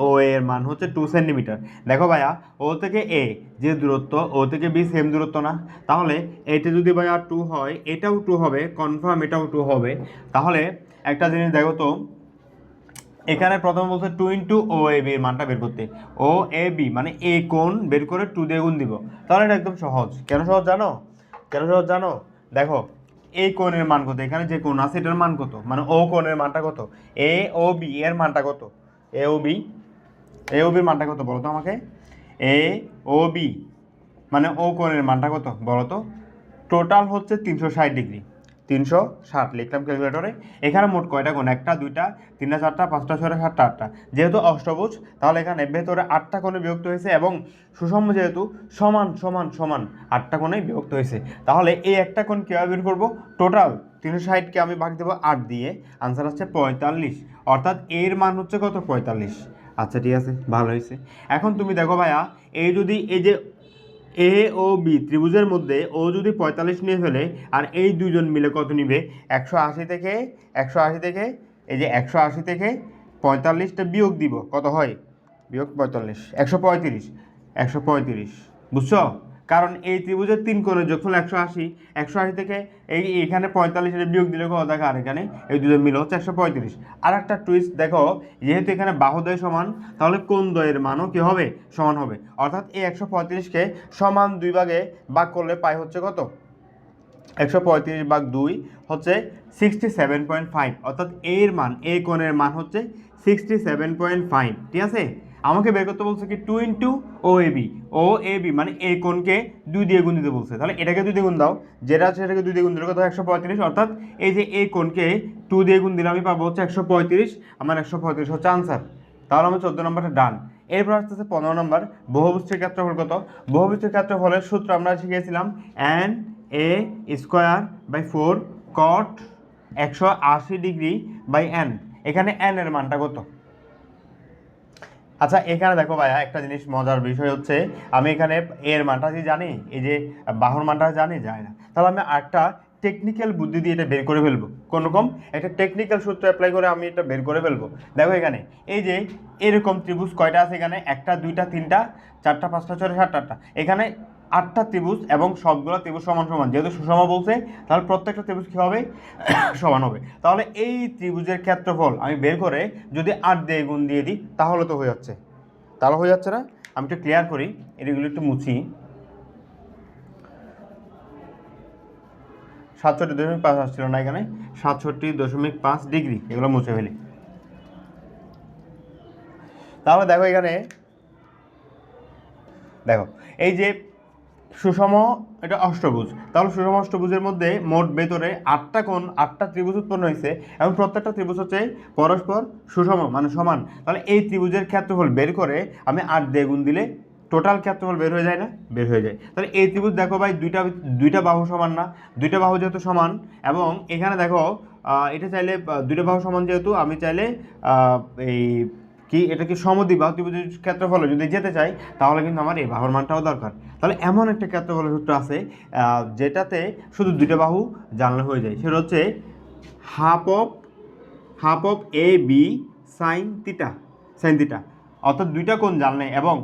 ও এর মান হচ্ছে 2 সেন্টিমিটার। দেখো ভাইয়া, ও থেকে এ যে দূরত্ব, ও থেকে বি সেম দূরত্ব না? তাহলে এটা যদি ভাইয়া 2 হয়, এটাও 2 হবে, কনফার্ম এটাও 2 হবে। তাহলে একটা জিনিস দেখো তো, এখানে প্রথম বলছে 2 ইন্টু ও এ বি এর মানটা বের করতে। ও এ বি মানে এ কোণ বের করে 2 দিয়ে গুণ দিব। তাহলে এটা একদম সহজ। কেন সহজ জানো? দেখো, এই কোণের মান কত? এখানে যে কোণ আছে এটার মান কত? মানে ও কোণের মানটা কত? এ ও বি এর মানটা কত? এ ও বির মানটা কত বলো তো আমাকে? এ ও বি মানে ও কোণের মানটা কত বলো তো? টোটাল হচ্ছে 360 ডিগ্রি। 360 লিখলাম ক্যালকুলেটরে। এখানে মোট কয়টা কোণ? 1, 2, 3, 4, 5, 6, 7, 8টা। যেহেতু অষ্টভুজ, তাহলে এখানে ভেতরে 8টা কোণে বিভক্ত হয়েছে, এবং সুষম যেহেতু সমান 8টা কোণে বিভক্ত হয়েছে। তাহলে এই একটা কোণ কীভাবে বের করবো? টোটাল 360কে আমি ভাগ দেবো 8 দিয়ে, আনসার হচ্ছে 45। অর্থাৎ এর মান হচ্ছে কত? 45। আচ্ছা, ঠিক আছে, ভালো হয়েছে। এখন তুমি দেখো ভাইয়া, এই যে এ ও বি ত্রিভুজের মধ্যে ও যদি 45 নিয়ে ফেলে, আর এই দুজন মিলে কত নিবে? 180 থেকে এই যে 180 থেকে 45টা বিয়োগ দিব, কত হয়? বিয়োগ 45, 135। বুঝছো? কারণ এই ত্রিভুজের 3 কোণের যোগফল 180। 180 থেকে এইখানে 45 বিয়োগ দিলে কত দেখো? আর এখানে এই দুজন মিলে হচ্ছে 135। আর একটা টুইস্ট দেখো, যেহেতু এখানে বাহুদ্বয় সমান, তাহলে কোণদ্বয়ের মানও কি হবে? সমান হবে। অর্থাৎ এই 135কে সমান 2 ভাগে ভাগ করলে পাই হচ্ছে কত? 135/2 হচ্ছে 67.5, অর্থাৎ এর মান, এ কোণের মান হচ্ছে 67.5। ঠিক আছে, আমাকে বের করতে বলছে কি 2 into O A B, O A B মানে এ কোণকে 2 দিয়ে গুণ দিতে বলছে। তাহলে এটাকে 2 দিয়ে গুণ দাও, যেটা আছে সেটাকে 2 দিয়ে গুণ দিলে কত 135, অর্থাৎ এই যে এ কোণকে 2 দিয়ে গুণ দিলে আমি পাবো হচ্ছে 135, আমার 135 হচ্ছে আনসার। তাহলে আমার 14 নম্বরটা ডান। এরপর আসতেছে 15 নম্বর, বহুভুজের ক্ষেত্রফল কত? বহুভুজের ক্ষেত্রফলের সূত্র আমরা শিখেছিলাম n a square by 4 cot 180 degree by n. এখানে এন এর মানটা কত? আচ্ছা এখানে দেখো ভাইয়া, একটা জিনিস মজার বিষয় হচ্ছে, আমি এখানে এর মানটা কি জানি, এই যে বাহুর মানটা জানি, যায় না। তাহলে আমি একটা টেকনিক্যাল বুদ্ধি দিয়ে এটা বের করে ফেলবো, কোন রকম একটা টেকনিক্যাল সূত্র অ্যাপ্লাই করে আমি এটা বের করে ফেলবো। দেখো এখানে এই যে এরকম ত্রিভুজ কয়টা আছে? এখানে 1টা 2টা 3টা 4টা 5টা 6টা 7টা 8টা, এখানে 8টা ত্রিভুজ এবং সবগুলো ত্রিভুজ সমান সমান, যেহেতু সুষম বলছে তাহলে প্রত্যেকটা ত্রিভুজ কী হবে? সমান হবে। তাহলে এই ত্রিভুজের ক্ষেত্রফল আমি বের করে যদি 8 দিয়ে গুণ দিয়ে দিই তাহলে তো হয়ে যাচ্ছে। তাহলে হয়ে যাচ্ছে না? আমি একটু ক্লিয়ার করি, এগুলো একটু মুছি। 67.5 আসছিল না এখানে, 67.5 ডিগ্রি, এগুলো মুছে ফেলি। তাহলে দেখো এখানে, দেখো এই যে সুষম, এটা অষ্টভুজ, তাহলে সুষম অষ্টভুজের মধ্যে মোট ভেতরে 8টা কোণ, 8টা ত্রিভুজ উৎপন্ন হয়েছে এবং প্রত্যেকটা ত্রিভুজ হচ্ছে পরস্পর সুষম মানে সমান। তাহলে এই ত্রিভুজের ক্ষেত্রফল বের করে আমি 8 দিয়ে গুণ দিলে টোটাল ক্ষেত্রফল বের হয়ে যায় না? বের হয়ে যায়। তাহলে এই ত্রিভুজ দেখো ভাই, দুইটা বাহু সমান না? দুইটা বাহু যেহেতু সমান, এবং এখানে দেখো এটা চাইলে দুইটা বাহু সমান, যেহেতু আমি চাইলে এই কি এটা কি সমদ্বিবাহু ত্রিভুজের ক্ষেত্রফলে যদি যেতে চাই তাহলে কিন্তু আমার এই বাহুর মানটাও দরকার। তাহলে এমন একটা ক্ষেত্রফলের সূত্র আছে যেটাতে শুধু দুইটা বাহু জানলে হয়ে যায়, সেটা হচ্ছে half of A B sine theta, অর্থাৎ দুইটা কোণ জানলে এবং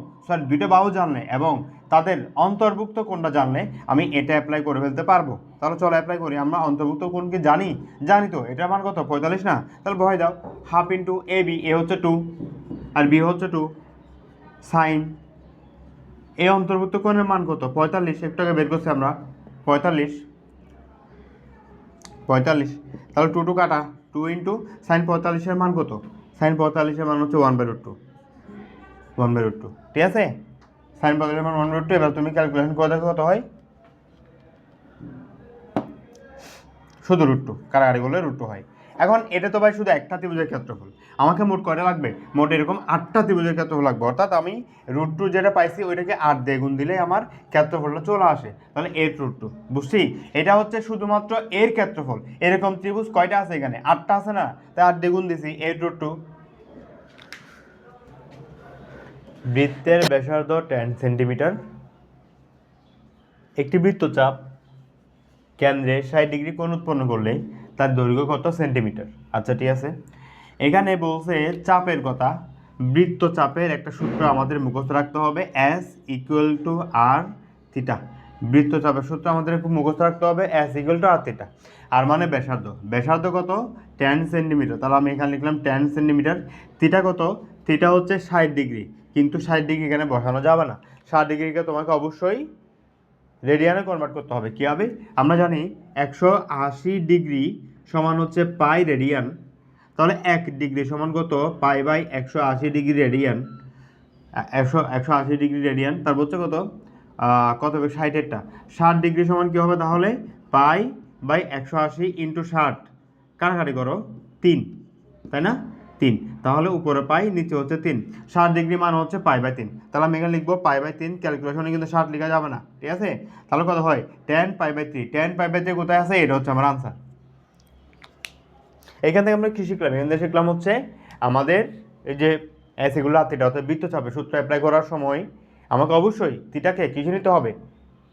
দুইটা বাহু জানলে এবং তাদের অন্তর্ভুক্ত কোণটা জানলে আমি এটা অ্যাপ্লাই করে ফেলতে পারবো। তাহলে চলো অ্যাপ্লাই করি। আমরা অন্তর্ভুক্ত কোণকে জানি, তো এটার মান কত? 45 না? তাহলে বহাই দাও, হাফ ইন্টু এ বি, এ হচ্ছে 2 আর বি হচ্ছে 2 সাইন এই অন্তর্ভুক্ত কোণের মান কত? 45, একটু আগে বের করছি আমরা 45। তাহলে 2 কাটা, 2 ইন্টু সাইন 45-এর মান কত? সাইন 45-এর মান হচ্ছে 1/√2, ঠিক আছে? সাইন 45-এর মান 1/√2। এবার তুমি ক্যালকুলেশন করে দেখো কত হয়। শুধু √2 কাটাকাটি করলে √2 হয়। এখন এটা তো ভাই শুধু একটা ত্রিভুজের ক্ষেত্রফল, আমাকে মোট কয়টা লাগবে? মোট এরকম 8টা ত্রিভুজের ক্ষেত্রফল লাগবে, অর্থাৎ আমি √2 যেটা পাইছি ওইটাকে 8 দিয়ে গুণ দিলে আমার ক্ষেত্রফলটা চলে আসে। তাহলে 8√2, বুঝছি? এটা হচ্ছে শুধুমাত্র এর ক্ষেত্রফল। এরকম ত্রিভুজ কয়টা আছে? এখানে 8টা আছে না? তাই 8 দিয়ে গুণ দিছি, 8√2। বৃত্তের ব্যাসার্ধ 10 সেন্টিমিটার, একটি বৃত্তচাপ কেন্দ্রে 60 ডিগ্রি কোণ উৎপন্ন করলে তার দৈর্ঘ্য কত সেন্টিমিটার? আচ্ছা ঠিক আছে, এখানে বলছে চাপের কথা। বৃত্তচাপের একটা সূত্র আমাদের মুখস্থ রাখতে হবে, S = R থিটা। বৃত্তচাপের সূত্র আমাদের মুখস্থ রাখতে হবে, S = R থিটা। আর মানে ব্যাসার্ধ কত? 10 সেন্টিমিটার। তাহলে আমি এখানে লিখলাম 10 সেন্টিমিটার। থিটা কত? থিটা হচ্ছে 60 ডিগ্রি, কিন্তু 60 ডিগ্রি এখানে বসানো যাবে না। 60 ডিগ্রিকে তোমাকে অবশ্যই রেডিয়ানে কনভার্ট করতে হবে। কী হবে? আমরা জানি 180 ডিগ্রি সমান হচ্ছে পাই রেডিয়ান। তাহলে 1 ডিগ্রি সমান কত? Pi by 180 degree radian. 180 degree radian, তারপর হচ্ছে কত কত হবে? 60-এরটা। 60 ডিগ্রি সমান কী হবে তাহলে? পাই বাই 180 ইন্টু 60, কাটাকাটি করো 3, তাই না? 3, তাহলে উপরে পাই নিচে হচ্ছে 3। 60 ডিগ্রি মান হচ্ছে পাই/3। তাহলে আমি এখানে লিখবো পাই/3। ক্যালকুলেশনে কিন্তু 60 লেখা যাবে না, ঠিক আছে? তাহলে কত হয়? 10 পাই/3। 10 পাই/3 কোথায় আছে? এটা হচ্ছে আমার আনসার। এখান থেকে আমরা কী শিখলাম? এখান থেকে শিখলাম হচ্ছে আমাদের এই যে এগুলো থিটা, অর্থাৎ বৃত্তচাপের সূত্র অ্যাপ্লাই করার সময় আমাকে অবশ্যই থিটাকে কিসে নিতে হবে?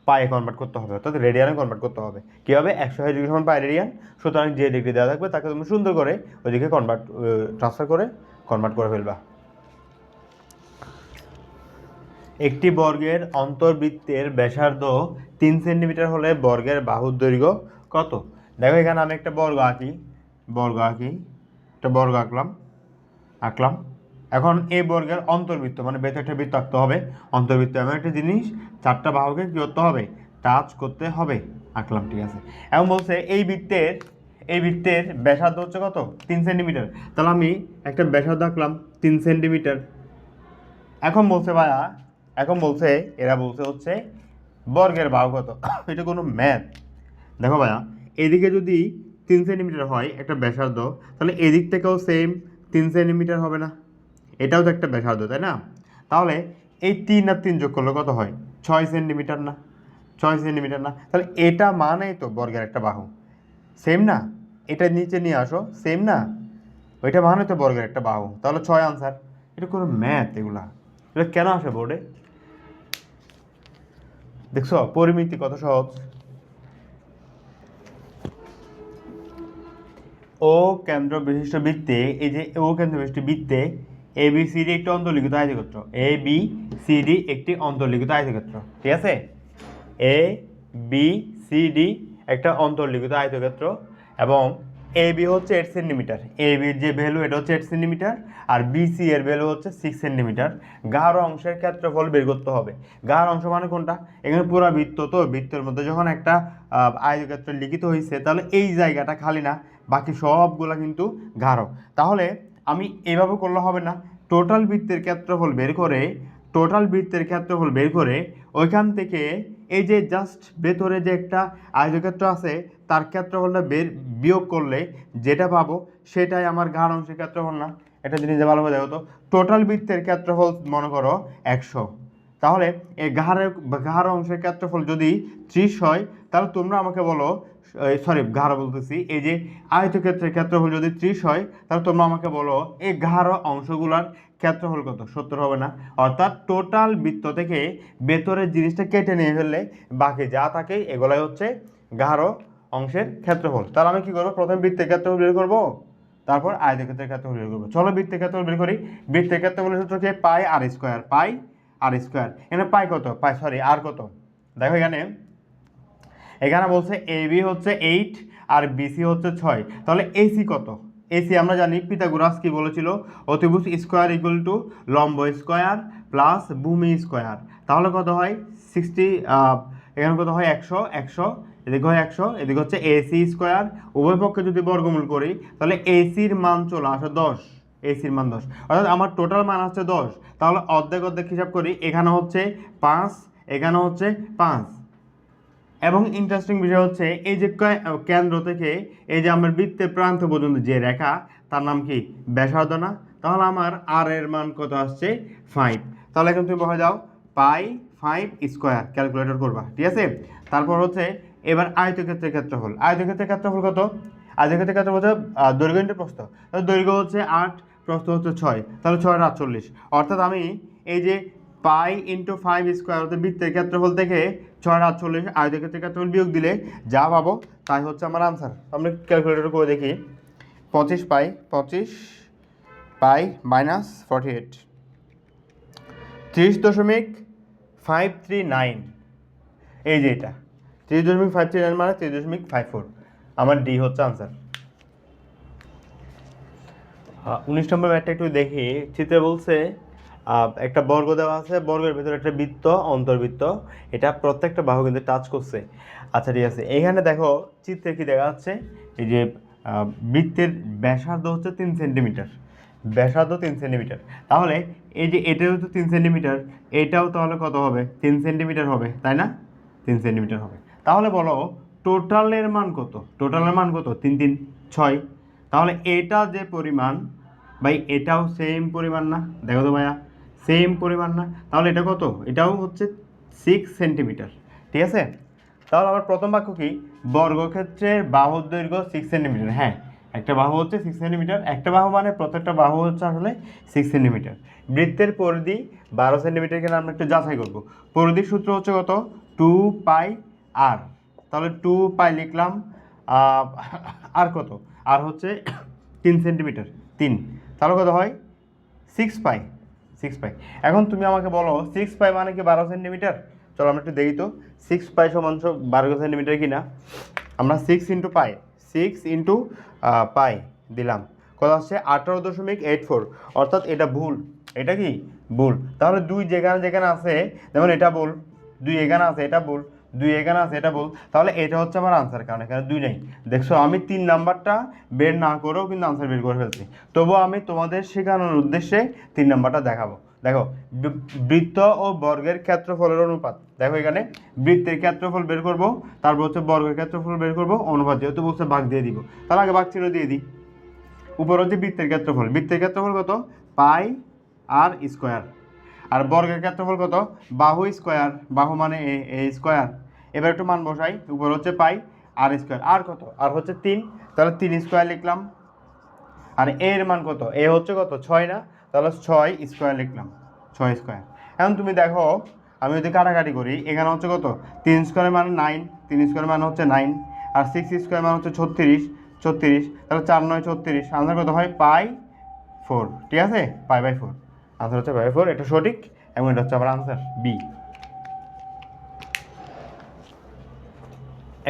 পায়ে কনভার্ট করতে হবে, অর্থাৎ রেডিয়ানে কনভার্ট করতে হবে। কী হবে? 180 ডিগ্রি সমান পাই রেডিয়ান। সুতরাং যে ডিগ্রি দেওয়া থাকবে তাকে তুমি সুন্দর করে ওইদিকে ট্রান্সফার করে কনভার্ট করে ফেলবা। একটি বর্গের অন্তর্বৃত্তের ব্যাসার্ধ 3 সেন্টিমিটার হলে বর্গের বাহুর দৈর্ঘ্য কত? দেখো এখানে আমি একটা বর্গ আঁকি, একটা বর্গ আঁকলাম। এখন এই বর্গের অন্তর্বৃত্ত মানে ভেতরে একটা বৃত্ত আঁকতে হবে। অন্তর্বৃত্ত এমন একটা জিনিস, 4টা বাহুকে কী করতে হবে? টাচ করতে হবে, আঁকলাম, ঠিক আছে। এবং বলছে এই বৃত্তের ব্যাসার্ধ হচ্ছে কত, 3 সেন্টিমিটার। তাহলে আমি একটা ব্যাসার্ধ আঁকলাম 3 সেন্টিমিটার। এখন বলছে ভাইয়া, এরা বলছে হচ্ছে বর্গের বাহু কত। এটা কোনো ম্যাথ? দেখো ভাইয়া, এদিকে যদি 3 সেন্টিমিটার হয় একটা ব্যাসার্ধ, তাহলে এদিক থেকেও সেম 3 সেন্টিমিটার হবে না? এটাও তো একটা ব্যাসার্ধ, তাই না? তাহলে এই 3 আর 3 যোগ করলে কত হয়, 6 সেন্টিমিটার না? 6 সেন্টিমিটার না? তাহলে এটা মানেই তো বর্গের একটা বাহু, সেম না? এটা নিচে নিয়ে আসো, সেম না? ওইটা মানে তো বর্গের একটা বাহু, তাহলে 6 আনসার। এটা কোনো ম্যাথ? এটা কেন আসে বোর্ডে? দেখছো পরিমিতি কত সহজ। ও কেন্দ্র বিশিষ্ট বৃত্তে, এই যে ও কেন্দ্র বিশিষ্ট বৃত্তে এ বি সি ডি একটি অন্তর্লিখিত আয়তক্ষেত্র, এ বি সি ডি একটি অন্তর্লিখিত আয়তক্ষেত্র, ঠিক আছে? এ বি সি ডি একটা অন্তর্লিখিত আয়তক্ষেত্র, এবং এ বি হচ্ছে 8 সেন্টিমিটার, এ বির যে ভ্যালু এটা হচ্ছে 8 সেন্টিমিটার, আর বিসি এর ভ্যালু হচ্ছে 6 সেন্টিমিটার। গাঢ় অংশের ক্ষেত্রফল বের করতে হবে। গাঢ় অংশ মানে কোনটা? এখানে পুরো বৃত্ত, তো বৃত্তের মধ্যে যখন একটা আয়তক্ষেত্র লিখিত হয়েছে, তাহলে এই জায়গাটা খালি না, বাকি সবগুলা কিন্তু গাঢ়। তাহলে আমি এভাবে করলে হবে না। টোটাল বৃত্তের ক্ষেত্রফল বের করে ওইখান থেকে এই যে জাস্ট ভেতরে যে একটা আয়তক্ষেত্র আছে তার ক্ষেত্রফলটা বিয়োগ করলে যেটা পাবো সেটাই আমার গাঢ় অংশের ক্ষেত্রফল না? একটা জিনিস ভালোভাবে দেখো তো, টোটাল বৃত্তের ক্ষেত্রফল মনে করো 100, তাহলে এই গাঢ় অংশের ক্ষেত্রফল যদি 30 হয়, তাহলে তোমরা আমাকে বলো, সরি গাঢ় বলতেছি, এই যে আয়তক্ষেত্রের ক্ষেত্রফল যদি 30 হয়, তাহলে তোমরা আমাকে বলো এই গাঢ় অংশগুলোর ক্ষেত্রফল কত? 70 হবে না? অর্থাৎ টোটাল বৃত্ত থেকে ভেতরের জিনিসটা কেটে নিয়ে ফেললে বাকি যা থাকে এগুলাই হচ্ছে গাঢ় অংশের ক্ষেত্রফল। তাহলে আমি কি করবো, প্রথমে বৃত্তের ক্ষেত্রফল বের করবো, তারপর আয়তক্ষেত্রের ক্ষেত্রফল বের করবো। চলো বৃত্তের ক্ষেত্রফল বের করি। বৃত্তের ক্ষেত্রফলের সূত্র কি? পাই আর স্কোয়ার, এখানে পাই কত, আর কত? দেখো এখানে বলছে এ বি হচ্ছে 8 আর বিসি হচ্ছে 6, তাহলে এসি কত? এসি আমরা জানি পিথাগোরাস কি বলেছিল, অতিভুজ স্কোয়ার ইকুয়াল টু লম্ব স্কোয়ার প্লাস ভূমি স্কোয়ার। তাহলে কত হয় 60, এখানে কত হয় 100, এদিকে হয় 100, এদিকে হচ্ছে এসি স্কোয়ার। উভয় পক্ষে যদি বর্গমূল করি তাহলে এসির মান চলে আসে 10, এসির মান 10, অর্থাৎ আমার টোটাল মান হচ্ছে 10। তাহলে অর্ধেক হিসাব করি, এখানে হচ্ছে 5, এখানে হচ্ছে 5। এবং ইন্টারেস্টিং বিষয় হচ্ছে এই যে কেন্দ্র থেকে এই যে আমার বৃত্তের প্রান্ত পর্যন্ত যে রেখা, তার নাম কি? ব্যাসার্ধ না? তাহলে আমার আর এর মান কত আসছে? 5। তাহলে এখন তুমি বসে যাও, পাই 5 স্কোয়ার ক্যালকুলেটর করবা, ঠিক আছে? তারপর হচ্ছে এবার আয়তক্ষেত্রের ক্ষেত্রফল। আয়তক্ষেত্রের ক্ষেত্রফল কত? আয়তক্ষেত্রের ক্ষেত্রফল হচ্ছে দৈর্ঘ্য ইন্টু প্রস্থ। দৈর্ঘ্য হচ্ছে 8, প্রস্থ হচ্ছে 6, তাহলে 6 48। অর্থাৎ আমি এই যে পাই ইন্টু 5 স্কোয়ার হতে বৃত্তের ক্ষেত্রফল থেকে 648 আয়তক্ষেত্রের ক্ষেত্রফল বিয়োগ দিলে যা পাবো তাই হচ্ছে আমার আনসার। আমরা ক্যালকুলেটর করে দেখি। 25 পাই মাইনাস 48, 30.539, এই যে এটা 30.539 মানে 30.54, আমার ডি হচ্ছে আনসার। 19 নম্বর ম্যাথটা একটু দেখি। চিত্রে বলছে একটা বর্গ দেওয়া আছে, বর্গের ভিতরে একটা বৃত্ত, অন্তর্বৃত্ত, এটা প্রত্যেকটা বাহু কিন্তু টাচ করছে। আচ্ছা ঠিক আছে, এখানে দেখো চিত্রে কি দেখা যাচ্ছে, এই যে বৃত্তের ব্যাসার্ধ হচ্ছে 3 সেন্টিমিটার, তাহলে এই যে এটাও তো 3 সেন্টিমিটার, এটাও তাহলে কত হবে? 3 সেন্টিমিটার হবে, তাই না? 3 সেন্টিমিটার হবে। তাহলে বলো টোটালের মান কত? 3 3 6। তাহলে এটা যে পরিমাণ, ভাই এটাও সেম পরিমাণ না? দেখো তো ভাইয়া, সেম পরিমাণ না? তাহলে এটা কত? এটাও হচ্ছে 6 সেন্টিমিটার, ঠিক আছে? তাহলে আমার প্রথম বাক্য কি? বর্গক্ষেত্রের বাহুর দৈর্ঘ্য 6 সেন্টিমিটার। হ্যাঁ, একটা বাহু হচ্ছে 6 সেন্টিমিটার, একটা বাহু মানে প্রত্যেকটা বাহু হচ্ছে আসলে 6 সেন্টিমিটার। বৃত্তের পরিধি 12 সেন্টিমিটার, কিনা আমরা একটু যাচাই করবো। পরিধির সূত্র হচ্ছে কত? 2 পাই আর। তাহলে 2 পাই লিখলাম, আর কত? আর হচ্ছে 3 সেন্টিমিটার, 3, তাহলে কত হয়? 6 পাই। এখন তুমি আমাকে বলো 6 পাই মানে কি 12 সেন্টিমিটার? চলো আমরা একটু দেখি তো 6 পাই সমান 12 সেন্টিমিটার কিনা। আমরা 6 ইন্টু পাই দিলাম, কত আসছে? 18.84, অর্থাৎ এটা ভুল। এটা কি? ভুল। তাহলে 2 যেখানে আছে, যেমন এটা ভুল, 2 এখানে আছে, এটা ভুল, 2 এখানে আছে, এটা বল। তাহলে এটা হচ্ছে আমার আনসার, কারণ এখানে 2 নেই। দেখছো আমি 3 নাম্বারটা বের না করেও কিন্তু আনসার বের করে ফেলছি। তবুও আমি তোমাদের শেখানোর উদ্দেশ্যে 3 নাম্বারটা দেখাবো। দেখো, বৃত্ত ও বর্গের ক্ষেত্রফলের অনুপাত। দেখো এখানে বৃত্তের ক্ষেত্রফল বের করব, তারপর হচ্ছে বর্গের ক্ষেত্রফল বের করব, অনুপাত যেহেতু বলছে ভাগ দিয়ে দিব, তাহলে আগে ভাগ চিহ্ন দিয়ে দিই। উপর হচ্ছে বৃত্তের ক্ষেত্রফল, বৃত্তের ক্ষেত্রফল কত? পাই আর স্কোয়ার। আর বর্গের ক্ষেত্রফল কত? বাহু স্কোয়ার, বাহু মানে এ স্কোয়ার। এবার একটু মান বসাই, উপর হচ্ছে পাই আর স্কোয়ার, আর কত? আর হচ্ছে 3, তাহলে 3 স্কোয়ার লিখলাম। আর এর মান কত? এ হচ্ছে কত? 6 না, তাহলে 6 স্কোয়ার লিখলাম, 6 স্কোয়ার। এখন তুমি দেখো, আমি যদি কাটাকাটি করি, এখানে হচ্ছে কত? 3 স্কোয়ার মানে 9, 3 স্কোয়ার মানে হচ্ছে 9, আর 6 স্কোয়ার মানে হচ্ছে 36, 36, তাহলে 4 9 36, আনসার কত হয়? পাই 4। ঠিক আছে, পাই/4 আনসার হচ্ছে পাই/4, এটা সঠিক, এবং এটা হচ্ছে আমার আনসার বি।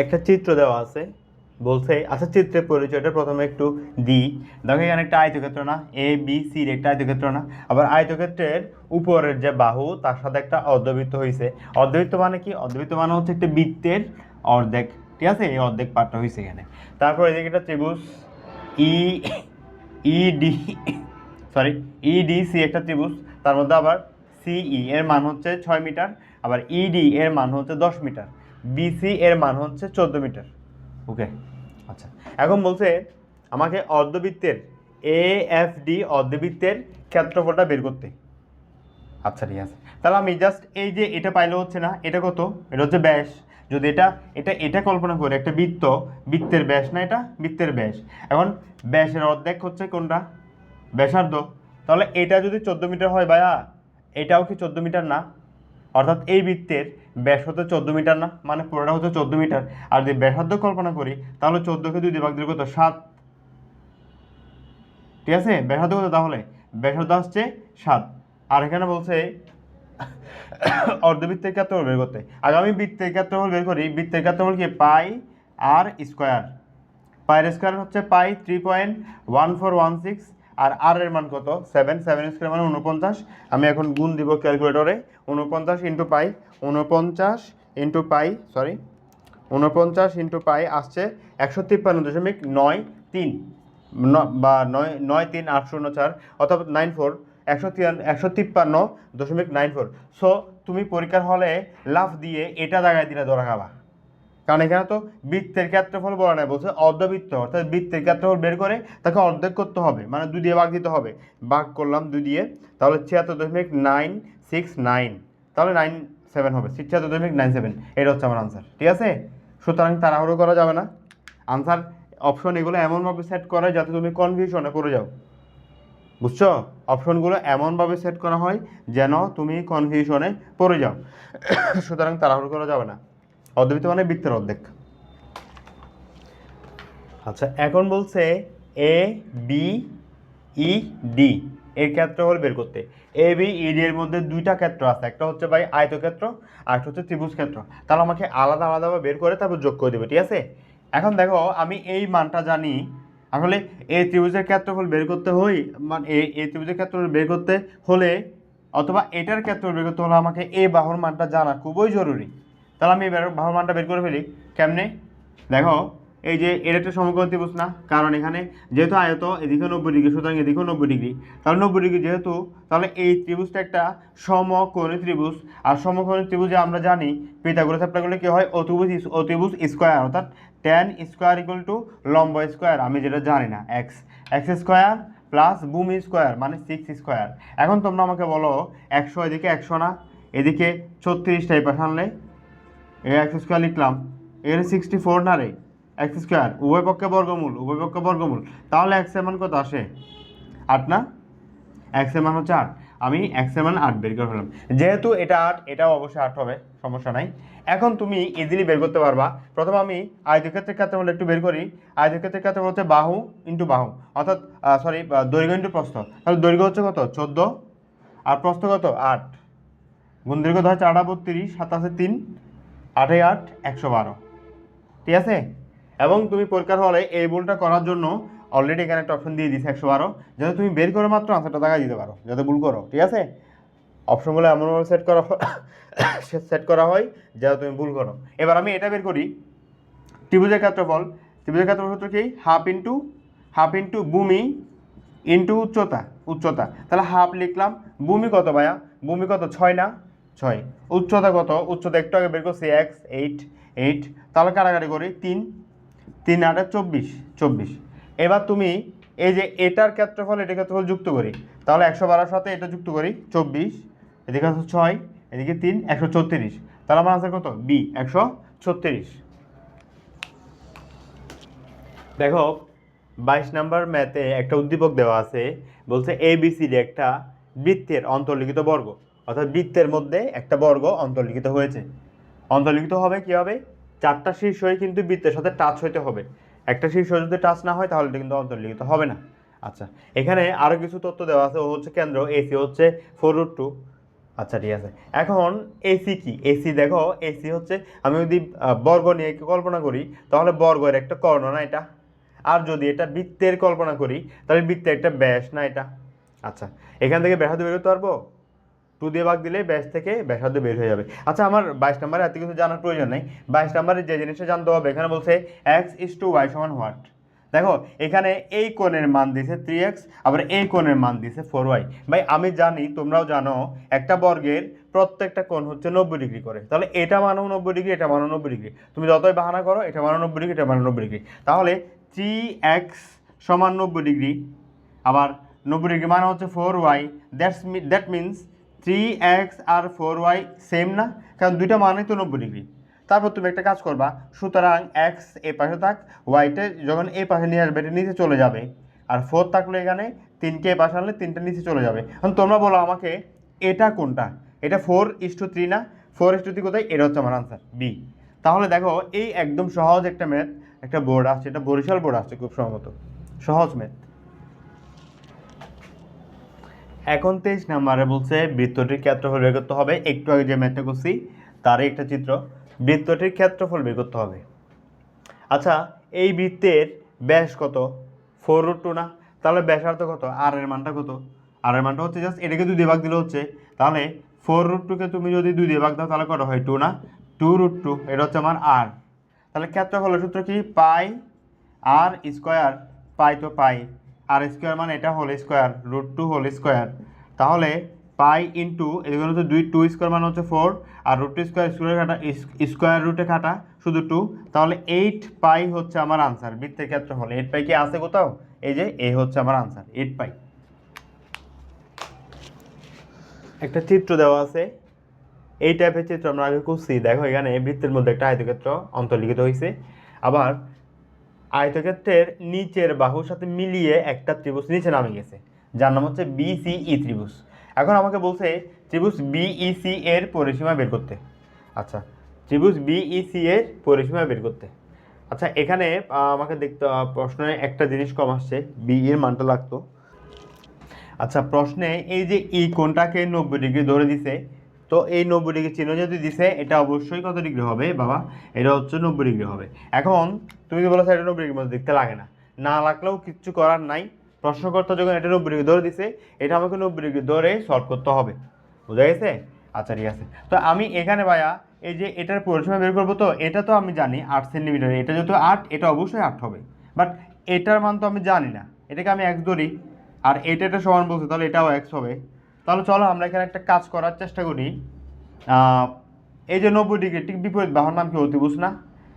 একটা চিত্র দেওয়া আছে, বলছে, আচ্ছা চিত্রের পরিচয়টা প্রথমে একটু দিই। দেখো এখানে একটা আয়তক্ষেত্র না, এ বি সির একটা আয়তক্ষেত্র না, আবার আয়তক্ষেত্রের উপরের যে বাহু তার সাথে একটা অর্ধবৃত্ত হয়েছে। অর্ধবৃত্ত মানে কি? অর্ধবৃত্ত মানে হচ্ছে একটা বৃত্তের অর্ধেক। ঠিক আছে, এই অর্ধেক পার্টটা হয়েছে এখানে। তারপর এদিকে একটা ত্রিভুজ ই ইডি সরি ইডিসি একটা ত্রিভুজ, তার মধ্যে আবার সিই এর মান হচ্ছে 6 মিটার, আবার ইডি এর মান হচ্ছে 10 মিটার, বিসি এর মান হচ্ছে 14 মিটার। ওকে, আচ্ছা, এখন বলছে আমাকে অর্ধবৃত্তের এএফডি অর্ধবৃত্তের ক্ষেত্রফলটা বের করতে। আচ্ছা ঠিক আছে, তাহলে আমি জাস্ট এই যে এটা পাইলে হচ্ছে না, এটা কত? এটা হচ্ছে ব্যাস। যদি এটা এটা এটা কল্পনা করে একটা বৃত্ত, বৃত্তের ব্যাস না, এটা বৃত্তের ব্যাস। এখন ব্যাসের অর্ধেক হচ্ছে কোনটা? ব্যাসার্ধ। তাহলে এটা যদি 14 মিটার হয় ভাইয়া, এটাও কি 14 মিটার না? অর্থাৎ এই বৃত্তের ব্যাস হতে 14 মিটার না, মানে পুরোটা হচ্ছে 14 মিটার। আর যদি ব্যাসার্ধ কল্পনা করি, তাহলে 14কে 2 দিয়ে ভাগ দিলে কত? 7। ঠিক আছে, ব্যাসার্ধ কত তাহলে? ব্যাসার্ধ আসছে 7। আর এখানে বলছে অর্ধবৃত্তের ক্ষেত্রফল বের করতে। আগামী বৃত্তের ক্ষেত্রফল বের করি। বৃত্তের ক্ষেত্রফল কি? পাই আর স্কোয়ার। পায়ের স্কোয়ার হচ্ছে পাই 3.1416, আর এর মান কত? 7, 7 স্কোয়ার মানে 49। আমি এখন গুণ দিব ক্যালকুলেটরে, 49 ইন্টু পাই, 49 ইন্টু পাই, 49 ইন্টু পাই আসছে 153.93, বা 99804, অথবা 94, 153.94। সো তুমি পরীক্ষার হলে লাফ দিয়ে এটা জায়গায় দিলে ধরা খাবা, কারণ এখানে তো বৃত্তের ক্ষেত্রফল বলা নাই, বলছে অর্ধবৃত্ত, অর্থাৎ বৃত্তের ক্ষেত্রফল বের করে তাকে অর্ধেক করতে হবে, মানে 2 দিয়ে ভাগ দিতে হবে। ভাগ করলাম 2 দিয়ে, তাহলে 76.969, তাহলে 97 হবে, 76.97। এটা হচ্ছে আমার আনসার। ঠিক আছে, সুতরাং তাড়াহুড়ো করা যাবে না। আনসার অপশন এগুলো এমনভাবে সেট করে যাতে তুমি কনফিউশনে পড়ে যাও, বুঝছো? অপশনগুলো এমনভাবে সেট করা হয় যেন তুমি কনফিউশনে পড়ে যাও। সুতরাং তাড়াহুড়ো করা যাবে না। অর্ধবৃত্ত মানে বৃত্তের অর্ধেক। আচ্ছা, এখন বলছে এ বি ই ডি এর ক্ষেত্রফল বের করতে। এ বি ই ডি এর মধ্যে 2টা ক্ষেত্র আছে, একটা হচ্ছে ভাই আয়তক্ষেত্র, আর একটা হচ্ছে ত্রিভুজ ক্ষেত্র। তাহলে আমাকে আলাদা আলাদাভাবে বের করে তারপর যোগ করে দেবে। ঠিক আছে, এখন দেখো আমি এই মানটা জানি। আসলে এই ত্রিভুজের ক্ষেত্রফল বের করতে হই, মানে এই ত্রিভুজের ক্ষেত্রফল বের করতে হলে, অথবা এটার ক্ষেত্রফল বের করতে হলে আমাকে এই বাহুর মানটা জানা খুবই জরুরি। তাহলে আমি বাহুর মানটা বের করে ফেলি। কেমনে? দেখো, এই যে এর একটা সমকোণ ত্রিভুজ না, কারণ এখানে যেহেতু আয়ত, এদিকে 90 ডিগ্রি, সুতরাং এদিকেও 90 ডিগ্রি, তাহলে 90 ডিগ্রি যেহেতু, তাহলে এই ত্রিভুজটা একটা সমকোণী ত্রিভুজ। আর সমকোণী ত্রিভুজে আমরা জানি পিথাগোরাস অ্যাপ্লাই করলে কি হয়? অতিভুজ স্কোয়ার, অর্থাৎ tan স্কোয়ার ইকুয়াল টু লম্ব স্কোয়ার, আমি যেটা জানি না, এক্স স্কোয়ার প্লাস ভূমি স্কোয়ার মানে 6 স্কোয়ার। এখন তোমরা আমাকে বলো, 100 এদিকে 100 না, এদিকে 36 টাইপ আনলে এক্স স্কোয়ার লিখলাম, এর 64 না রে, এক্স স্কোয়ার উভয় পক্ষে বর্গমূল, উভয় পক্ষে বর্গমূল, তাহলে এক্স এর মান কত আসে? 8 না? এক্স এর মান হচ্ছে 8। আমি এক্স এর মান 8 বের করে ফেলাম। যেহেতু এটা 8, এটাও অবশ্যই 8 হবে, সমস্যা নাই। এখন তুমি ইজিলি বের করতে পারবা। প্রথমে আমি আয়তক্ষেত্রের ক্ষেত্রফল একটু বের করি। আয়তক্ষেত্রের ক্ষেত্রফল হচ্ছে বাহু ইন্টু বাহু, অর্থাৎ দৈর্ঘ্য ইন্টু প্রস্থ। তাহলে দৈর্ঘ্য হচ্ছে কত? 14, আর প্রস্থ কত? 8। গুণ দৈর্ঘ্য হয় 4 32, 7 আছে 3, 8 8 112। ঠিক আছে, এবং তুমি পরীক্ষার হলে এই ভুলটা করার জন্য অলরেডি এখানে একটা অপশন দিয়ে দিচ্ছে 112, যাতে তুমি বের করে মাত্র আনসারটা জায়গায় দিতে পারো, যাতে ভুল করো। ঠিক আছে, অপশনগুলো এমনভাবে সেট করা হয় যা তুমি ভুল করো। এবার আমি এটা বের করি, ত্রিভুজের ক্ষেত্রফল সূত্র কি, হাফ ইন্টু ভূমি ইন্টু উচ্চতা, তাহলে হাফ লিখলাম। ভূমি কত ভাইয়া, ভূমি কত 6 না, 6। উচ্চতা কত, উচ্চতা একটু আগে বের করছি এক্স 8, তাহলে কাটাকাটি করি 3, 3 8 24। এবার তুমি এই যে এটার ক্ষেত্রফল যুক্ত করি, তাহলে 112 সাথে এটা যুক্ত করি 24, এদিকে হচ্ছে 6, এদিকে 3, 136। তাহলে আমার আনসার কত, বি 136। দেখো 22 নাম্বার ম্যাথে একটা উদ্দীপক দেওয়া আছে, বলছে ABCD একটা বৃত্তের অন্তর্লিখিত বর্গ, অর্থাৎ বৃত্তের মধ্যে একটা বর্গ অন্তর্লিখিত হয়েছে। অন্তর্লিখিত হবে কি হবে, 4টা শীর্ষই কিন্তু বৃত্তের সাথে টাচ হইতে হবে। একটা শীর্ষ যদি টাচ না হয় তাহলে এটা কিন্তু অন্তর্লিখিত হবে না। আচ্ছা, এখানে আরও কিছু তথ্য দেওয়া আছে। ও হচ্ছে কেন্দ্র, AC হচ্ছে 4√2। আচ্ছা ঠিক আছে, এখন AC কি, AC দেখো, AC হচ্ছে, আমি যদি বর্গ নিয়ে কল্পনা করি তাহলে বর্গের একটা কর্ণ না এটা, আর যদি এটা বৃত্তের কল্পনা করি তাহলে বৃত্তের একটা ব্যাস না এটা। আচ্ছা, এখান থেকে ব্যাসার্ধ বের করতে পারবো, 2 দিয়ে ভাগ দিলে ব্যাস থেকে ব্যাসার্ধ বের হয়ে যাবে। আচ্ছা, আমার 22 নম্বরে এত কিছু জানার প্রয়োজন নেই। 22 নম্বরে যে জিনিসটা জানতে হবে, এখানে বলছে x/y = হোয়াট। দেখো এখানে এই কোণের মান দিয়েছে 3x, আবার এই কোণের মান দিয়েছে 4y। ভাই আমি জানি, তোমরাও জানো, একটা বর্গের প্রত্যেকটা কোণ হচ্ছে 90 ডিগ্রি করে, তাহলে এটা মানো 90 ডিগ্রি, এটা মানো 90 ডিগ্রি। তুমি যতই বাহানা করো, এটা মানো 90 ডিগ্রি, এটা মানো 90 ডিগ্রি, তাহলে 3x = 90 ডিগ্রি, আবার 90 ডিগ্রি মানে হচ্ছে 4y। That means 3x R 4y same না, কারণ দুইটা মানেই তো 90 ডিগ্রি। তারপর তুমি একটা কাজ করবা, সুতরাং x এ পাশে থাক, ওয়াইতে যখন এই পাশে নিয়ে আসবে এটা নিচে চলে যাবে, আর 4 থাকলে এখানে 3কে এই পাশে আনলে 3টা নিচে চলে যাবে। এখন তোমরা বলো আমাকে এটা কোনটা, এটা 4:3 না, 4:3 কোথায়, এটা হচ্ছে আমার আনসার বি। তাহলে দেখো এই একদম সহজ একটা ম্যাথ, একটা বোর্ড আসছে, এটা বরিশাল বোর্ড আসছে খুব সম্ভবত, সহজ ম্যাথ। এখন 23 নম্বরে বলছে বৃত্তটির ক্ষেত্রফল বের করতে হবে। একটু আগে যে ম্যাথটা করছি তারই একটা চিত্র, বৃত্তটির ক্ষেত্রফল বের করতে হবে। আচ্ছা, এই বৃত্তের ব্যাস কত, 4√2 না, তাহলে ব্যাসার্ধ কত, আর এর মানটা কত, আর এর মানটা হচ্ছে জাস্ট এটাকে 2 দিয়ে ভাগ দিলে হচ্ছে, তাহলে 4√2কে তুমি যদি 2 দিয়ে ভাগ দাও তাহলে কত হয়, 2 না, 2√2, এটা হচ্ছে আমার আর। তাহলে ক্ষেত্রফলের সূত্র কি, পাই আর স্কোয়ার, পাই তো পাই, আর স্কোয়ার মানে এটা হোল স্কোয়ার, √2 হোল স্কোয়ার, তাহলে পাই ইন্টু এদিকে হচ্ছে 2 স্কোয়ার মানে হচ্ছে 4, আর √2 স্কোয়ার কাটা, স্কোয়ার রুটে কাটা শুধু 2, তাহলে 8 পাই হচ্ছে আমার আনসার বৃত্তের ক্ষেত্রফল। 8 পাই কি আছে কোথাও, এই যে এ হচ্ছে আমার আনসার 8 পাই। একটা চিত্র দেওয়া আছে, এই টাইপের চিত্র আমরা আগে করছি। দেখো এখানে বৃত্তের মধ্যে একটা আয়তক্ষেত্র অন্তর্লিখিত হয়েছে, আবার আয়তক্ষেত্রের নিচের বাহুর সাথে মিলিয়ে একটা ত্রিভুজ নিচে নামে গেছে, যার নাম হচ্ছে BCE ত্রিভুজ। এখন আমাকে বলছে ত্রিভুজ BEC এর পরিসীমা বের করতে। আচ্ছা, ত্রিভুজ BEC এর পরিসীমা বের করতে। আচ্ছা, এখানে আমাকে দেখতে প্রশ্নে একটা জিনিস কম আসছে, বি এর মানটা লাগতো। আচ্ছা, প্রশ্নে এই যে কোণটাকে 90 ডিগ্রি ধরে দিছে, তো এই 90 ডিগ্রি চিহ্ন যদি দিছে, এটা অবশ্যই কত ডিগ্রি হবে বাবা, এটা হচ্ছে 90 ডিগ্রি হবে। এখন তুমি যদি বলো এটা 90 ডিগ্রির মধ্যে দেখতে লাগে না, না লাগলেও কিচ্ছু করার নাই, প্রশ্নকর্তা যখন এটা 90 ডিগ্রি ধরে দিছে, এটা আমাকে 90 ডিগ্রি ধরে সলভ করতে হবে, বুঝা গেছে? আচ্ছা ঠিক আছে, তো আমি এখানে ভাইয়া এই যে এটার পরিসীমা বের করবো, তো এটা তো আমি জানি 8 সেন্টিমিটার, এটা যেহেতু 8, এটা অবশ্যই 8 হবে, বাট এটার মান তো আমি জানি না, এটাকে আমি x ধরি, আর এটা সমান বলছে, তাহলে এটাও x হবে। তাহলে চলো আমরা এখানে একটা কাজ করার চেষ্টা করি। এই যে 90 ডিগ্রি ঠিক বিপরীত বাহুর নাম কি, অতিভুজ না?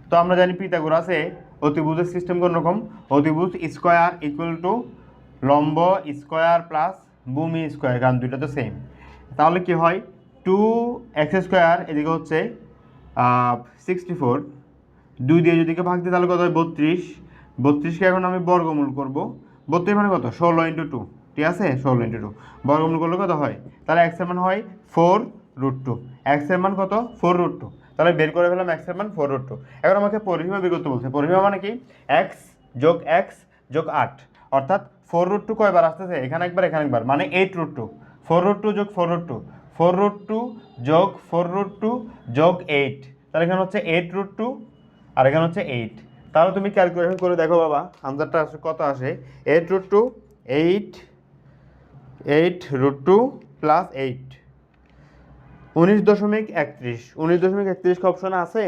তো আমরা জানি পিথাগোরাসে অতিভুজের সিস্টেম কোন রকম, অতিভুজ স্কোয়ার ইকুয়াল টু লম্ব স্কোয়ার প্লাস ভূমি স্কোয়ার, কারণ দুইটা তো সেম। তাহলে কি হয়, 2x² এদিকে হচ্ছে 64, 2 দিয়ে যদি ভাগ দিই তাহলে কত হয়, 32। 32কে এখন আমি বর্গমূল করব, 32 মানে কত, 16×2, ঠিক আছে, 16×2 বর্গমূল করলে কত হয়, তাহলে x এর মান হয় 4√2, x এর মান কত, 4√2, তাহলে বের করে ফেলাম x এর মান 4√2। এখন আমাকে পরিসীমা বের করতে বলছে, পরিসীমা মানে কি, x + 8, অর্থাৎ 4√2 কয়বার আসতেছে, এখানে একবার এখানে একবার, মানে 8√2, 4√2 + 4√2, 4√2 + 4√2 + 8, তাহলে এখানে হচ্ছে 8√2 আর এখানে হচ্ছে 8। তাহলে তুমি ক্যালকুলেশন করে দেখো বাবা, আনসারটা আসে কত আসে, 8√2 + 8 + 8 19.31, 19.31 অপশনে আছে,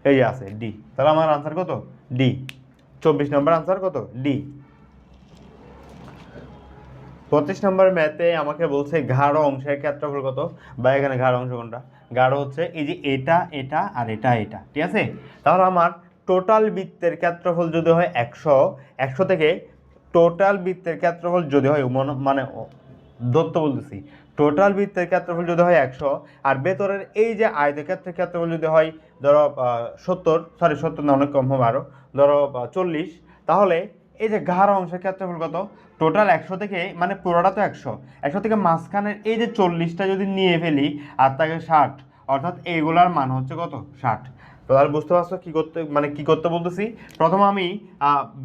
এই যে আছে ডি। তাহলে আমার আনসার কত? ডি। 24 নম্বর আনসার কত? ডি। 25 নম্বর ম্যাথে আমাকে বলছে গাঢ় অংশের ক্ষেত্রফল কত, বা এখানে গাঢ় অংশ কোনটা? গাঢ় হচ্ছে এই যে এটা এটা আর এটা এটা, ঠিক আছে? তাহলে আমার টোটাল বৃত্তের ক্ষেত্রফল যদি হয় 100, 100 থেকে টোটাল বৃত্তের ক্ষেত্রফল যদি হয় মানে দত্ত বলতেছি, টোটাল বৃত্তের ক্ষেত্রফল যদি হয় 100, আর ভেতরের এই যে আয়তক্ষেত্রের ক্ষেত্রফল যদি হয় ধরো 70 না, অনেক কম হবে আরও, ধরো 40, তাহলে এই যে গাঢ় অংশের ক্ষেত্রফল কত? টোটাল 100 থেকে, মানে পুরোটা তো 100 থেকে মাঝখানের এই যে 40টা যদি নিয়ে ফেলি আর তাকে 60, অর্থাৎ এইগুলার মান হচ্ছে কত? 60। তো তাহলে বুঝতে পারছো কি করতে বলতেছি? প্রথম আমি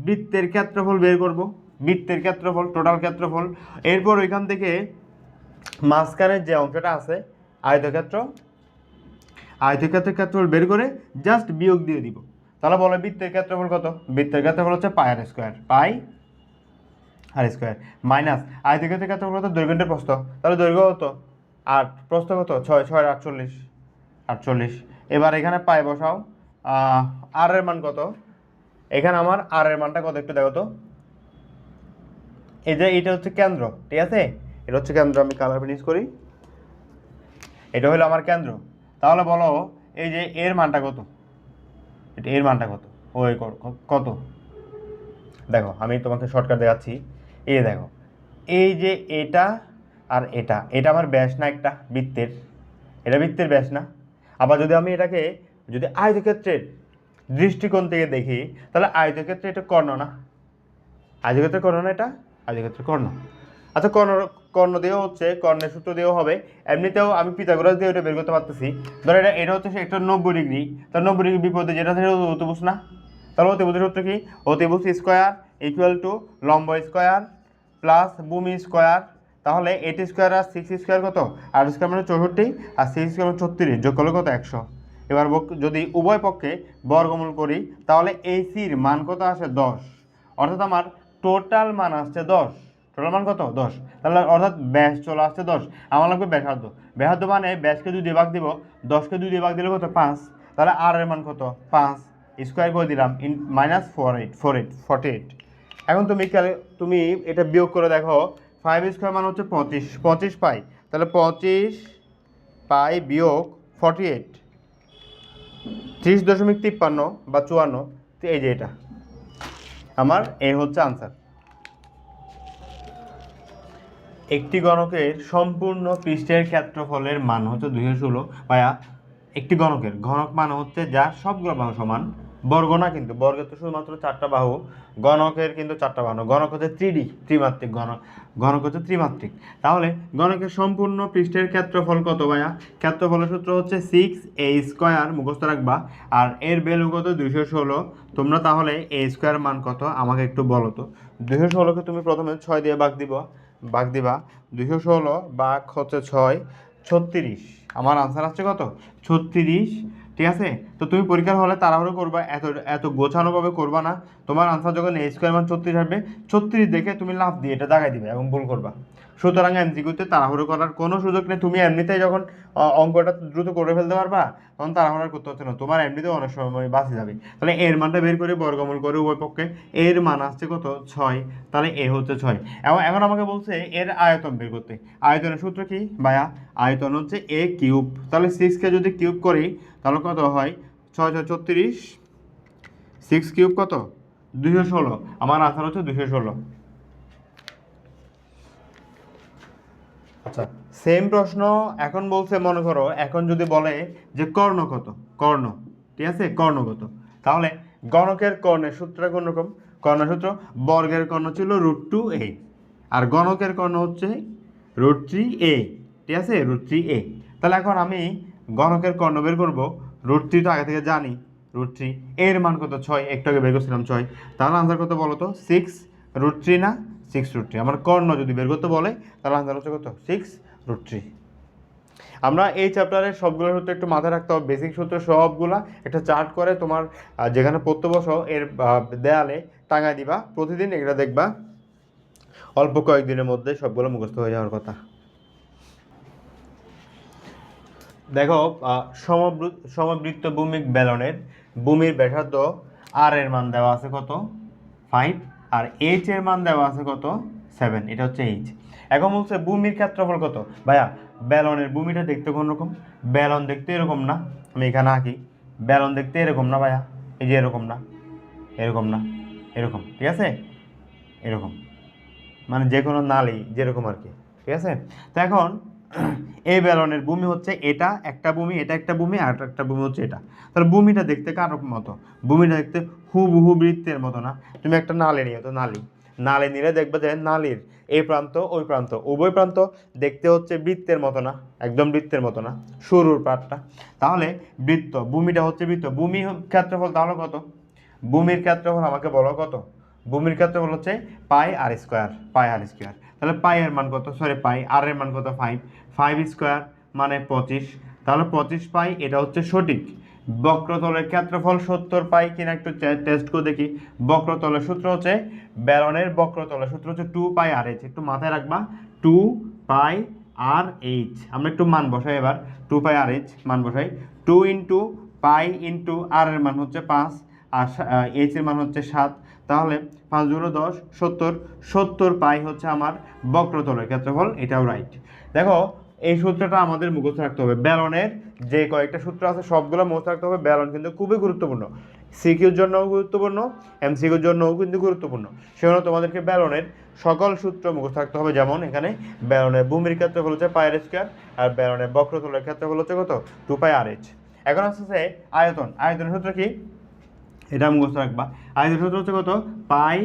বৃত্তের ক্ষেত্রফল বের করব, বৃত্তের ক্ষেত্রফল, টোটাল ক্ষেত্রফল। এরপর ওইখান থেকে মাঝখানের যে অংশটা আছে আয়তক্ষেত্রের ক্ষেত্রফল বের করে জাস্ট বিয়োগ দিয়ে দিব। তাহলে বলে বৃত্তের ক্ষেত্রফল কত? বৃত্তের ক্ষেত্রফল হচ্ছে পাই আর স্কোয়ার, পাই আর স্কোয়ার মাইনাস আয়তক্ষেত্রের ক্ষেত্রফল কত? দৈর্ঘ্যের প্রস্থ, তাহলে দৈর্ঘ্য কত? 8, প্রস্থ কত? 6, 6 48, 48। এবার এখানে পাই বসাও। আর এর মান কত? এখানে আমার আর এর মানটা কত একটু দেখো তো। এই যে এটা হচ্ছে কেন্দ্র, ঠিক আছে? এটা হচ্ছে কেন্দ্র, আমি কালার ফিনিশ করি। এটা হলো আমার কেন্দ্র। তাহলে বলো এই যে এর মানটা কত? এটা এর মানটা কত? ওই কত? দেখো আমি তোমাকে শর্টকাট দেখাচ্ছি। এই দেখো, এই যে এটা আর এটা, এটা আমার ব্যাস না একটা বৃত্তের, এটা বৃত্তের ব্যাস না? আবার যদি আমি এটাকে যদি আয়তক্ষেত্রের দৃষ্টিকোণ থেকে দেখি, তাহলে আয়তক্ষেত্রে এটা কর্ণ না? আয়তক্ষেত্রের কর্ণ না এটা? আয়তক্ষেত্রের কর্ণ। আচ্ছা, কর্ণ দিয়েও হচ্ছে, কর্ণের সূত্র দিয়েও হবে। এমনিতেও আমি পিথাগোরাস দিয়ে ওটা বের করতে পারতেছি। ধরো এটা হচ্ছে একটা 90 ডিগ্রি, তার 90 ডিগ্রি বিপরীতে যেটা সেটা অতিভুজ না? তাহলে অতিভুজের সূত্র কি? অতিভুজ স্কোয়ার ইকুয়াল টু লম্ব স্কোয়ার প্লাস ভূমি স্কোয়ার। তাহলে 8 স্কোয়ার আর 6 স্কোয়ার কত? 8 স্কোয়ার মানে 64 আর 6 স্কোয়ার মানে 36, যোগ করলে কত? 100। এবার যদি উভয় পক্ষে বর্গমূল করি, তাহলে এই সির মান কত আসে? 10। অর্থাৎ আমার টোটাল মান আসছে 10। টোটাল মান কত? 10। তাহলে অর্থাৎ ব্যাস চলে আসছে 10। আমার লাগবে ব্যাসার্ধ। ব্যাসার্ধ মানে ব্যাসকে 2 দিয়ে ভাগ দিব, 10কে 2 দিয়ে ভাগ দিলে কত? 5। তাহলে আর এর মান কত? 5। স্কোয়ার করে দিলাম মাইনাস 48। এখন তুমি এটা বিয়োগ করে দেখো, 5 স্কোয়ার মান হচ্ছে 25 পাই। তাহলে 25 পাই বিয়োগ 48, 30.53 বা 54। এই যে এটা আমার এই হচ্ছে আনসার। একটি গণকের সম্পূর্ণ পৃষ্ঠের ক্ষেত্রফলের মান হচ্ছে 216 ভাইয়া। একটি ঘনক মান হচ্ছে যার সবগুলো বাহু সমান। বর্গ না, কিন্তু বর্গের তো শুধুমাত্র 4টা বাহু, গণকের কিন্তু 4টা বাহু। গণক হচ্ছে 3D, ত্রিমাত্রিক গণক হচ্ছে ত্রিমাত্রিক। তাহলে গণকের সম্পূর্ণ পৃষ্ঠের ক্ষেত্রফল কত ভাইয়া? ক্ষেত্রফলের সূত্র হচ্ছে 6a স্কোয়ার, মুখস্থ রাখবা। আর এর ভ্যালু কত? 216। তোমরা তাহলে a স্কোয়ার মান কত আমাকে একটু বলো তো। 216কে তুমি প্রথমে 6 দিয়ে ভাগ দিবা। 216 ভাগ হচ্ছে 6, 36। আমার আনসার আসছে কত? 36, ঠিক আছে? তো তুমি পরীক্ষার হলে তাড়াহুড়ো করবা, এত গোছানোভাবে করবা না। তোমার আনসার যখন এ স্কোয়ার মান 36 আসবে, 36 দেখে তুমি লাফ দিয়ে এটা দাগাই দিবে এবং ভুল করবা। সুতরাং এমসিকিউতে তাড়াহুড়ো করার কোনো সুযোগ নেই। তুমি এমনিতেই যখন অঙ্কটা দ্রুত করে ফেলতে পারবা, তখন তাড়াহুড়ো করতে হচ্ছে না, তোমার এমনিতেও অনেক সময় বাঁচে যাবে। তাহলে এর মানটা বের করে বর্গমূল করে উভয় পক্ষে, এর মান আসছে কত? 6। তাহলে এ হচ্ছে 6। এখন আমাকে বলছে এর আয়তন বের করতে। আয়তনের সূত্র কি ভাইয়া? আয়তন হচ্ছে a কিউব। তাহলে 6কে যদি কিউব করি তাহলে কত হয়? 6 6 36, 6 কিউব কত? 216। আমার আনসার হচ্ছে 216। আচ্ছা, সেম প্রশ্ন এখন বলছে, মনে করো এখন যদি বলে যে কর্ণ কত? কর্ণ, ঠিক আছে? কর্ণ কত? তাহলে গণকের কর্ণের সূত্রটা কোন রকম? কর্ণের সূত্র, বর্গের কর্ণ ছিল √2a, আর গণকের কর্ণ হচ্ছে √3a, ঠিক আছে? √3a। তাহলে এখন আমি গণকের কর্ণ বের করবো। √3 তো আগে থেকে জানি, √3 এর মান কত? 6, একটু আগে বের করছিলাম 6। তাহলে আনসার কত বলো তো? 6√3 না? 6√3। আমার কর্ণ যদি বের করতে বলে তাহলে আনসার হচ্ছে কত? 6√3। আমরা এই চ্যাপ্টারের সবগুলোর সূত্র একটু মাথায় রাখতে হবে, বেসিক সূত্র সবগুলা একটা চার্ট করে তোমার যেখানে পড়তে বসো এর দেয়ালে টাঙায় দিবা প্রতিদিন। এটা দেখবা অল্প কয়েকদিনের মধ্যে সবগুলো মুখস্থ হয়ে যাওয়ার কথা। দেখো সমবৃত্ত ভূমিক বেলনের ভূমির ব্যাসার্ধ আর এর মান দেওয়া আছে কত 5, আর এইচ এর মান দেওয়া আছে কত 7, এটা হচ্ছে এইচ। এখন বলছে ভূমির ক্ষেত্রফল কত। ভাইয়া বেলনের ভূমিটা দেখতে কোন রকম, বেলন দেখতে এরকম না, আমি এখানে আঁকি, বেলন দেখতে এরকম না ভাইয়া, এই যে এরকম না, এরকম না, এরকম, ঠিক আছে, এরকম, মানে যে কোনো নালী যেরকম আর কি, ঠিক আছে। তো এখন এই বেলনের ভূমি হচ্ছে এটা একটা ভূমি, এটা একটা ভূমি, আর একটা ভূমি হচ্ছে এটা। তাহলে ভূমিটা দেখতে কার মতো, ভূমিটা দেখতে হুবহু বৃত্তের মতো না। তুমি একটা নালী নিও, তো নালী, নালী নিলে দেখবে যে নালীর এই প্রান্ত ওই প্রান্ত উভয় প্রান্ত দেখতে হচ্ছে বৃত্তের মতো না, একদম বৃত্তের মতো না, শুরুর পার্টটা। তাহলে বৃত্ত, ভূমিটা হচ্ছে বৃত্ত, ভূমি ক্ষেত্রফল তাহলে কত, ভূমির ক্ষেত্রফল আমাকে বলো কত। ভূমির ক্ষেত্রফল হচ্ছে পাই আর স্কোয়ার, পাই আর স্কোয়ার। তাহলে পাই এর মান কত, সরি পাই আর এর মান কত 5, 5 স্কোয়ার মানে 25, তাহলে 25 পাই, এটা হচ্ছে সঠিক। বক্রতলের ক্ষেত্রফল 70 পাই কিনা একটু টেস্ট করে দেখি। বক্রতলের সূত্র হচ্ছে, বেলনের বক্রতলের সূত্র হচ্ছে 2 পাই আর এইচ, একটু মাথায় রাখবা, 2 পাই আর এইচ। আমরা একটু মান বসাই এবার, 2 পাই আর এইচ মান বসাই, 2 ইন্টু পাই ইন্টু আর এর মান হচ্ছে 5, আর এইচ এর মান হচ্ছে 7, তাহলে 5 দুগুণ 10, 70, 70 পাই হচ্ছে আমার বক্রতলের ক্ষেত্রফল, এটাও রাইট। দেখো এই সূত্রটা আমাদের মুখস্থ রাখতে হবে, বেলনের যে কয়েকটা সূত্র আছে সবগুলো মুখস্থ রাখতে হবে। বেলন কিন্তু খুবই গুরুত্বপূর্ণ, সিকিউর জন্যও গুরুত্বপূর্ণ, এমসিকিউর জন্যও কিন্তু গুরুত্বপূর্ণ। সেজন্য তোমাদেরকে বেলনের সকল সূত্র মুখস্থ রাখতে হবে। যেমন এখানে বেলনের ভূমির ক্ষেত্রফল হচ্ছে পাই আর স্কোয়ার, আর বেলনের বক্রতলের ক্ষেত্রফল হচ্ছে কত 2 পাই আর এইচ। এখন আসছে আয়তন, আয়তনের সূত্র কি, এটা মুখস্থ রাখবা। আয়তনের সূত্র হচ্ছে কত, পাই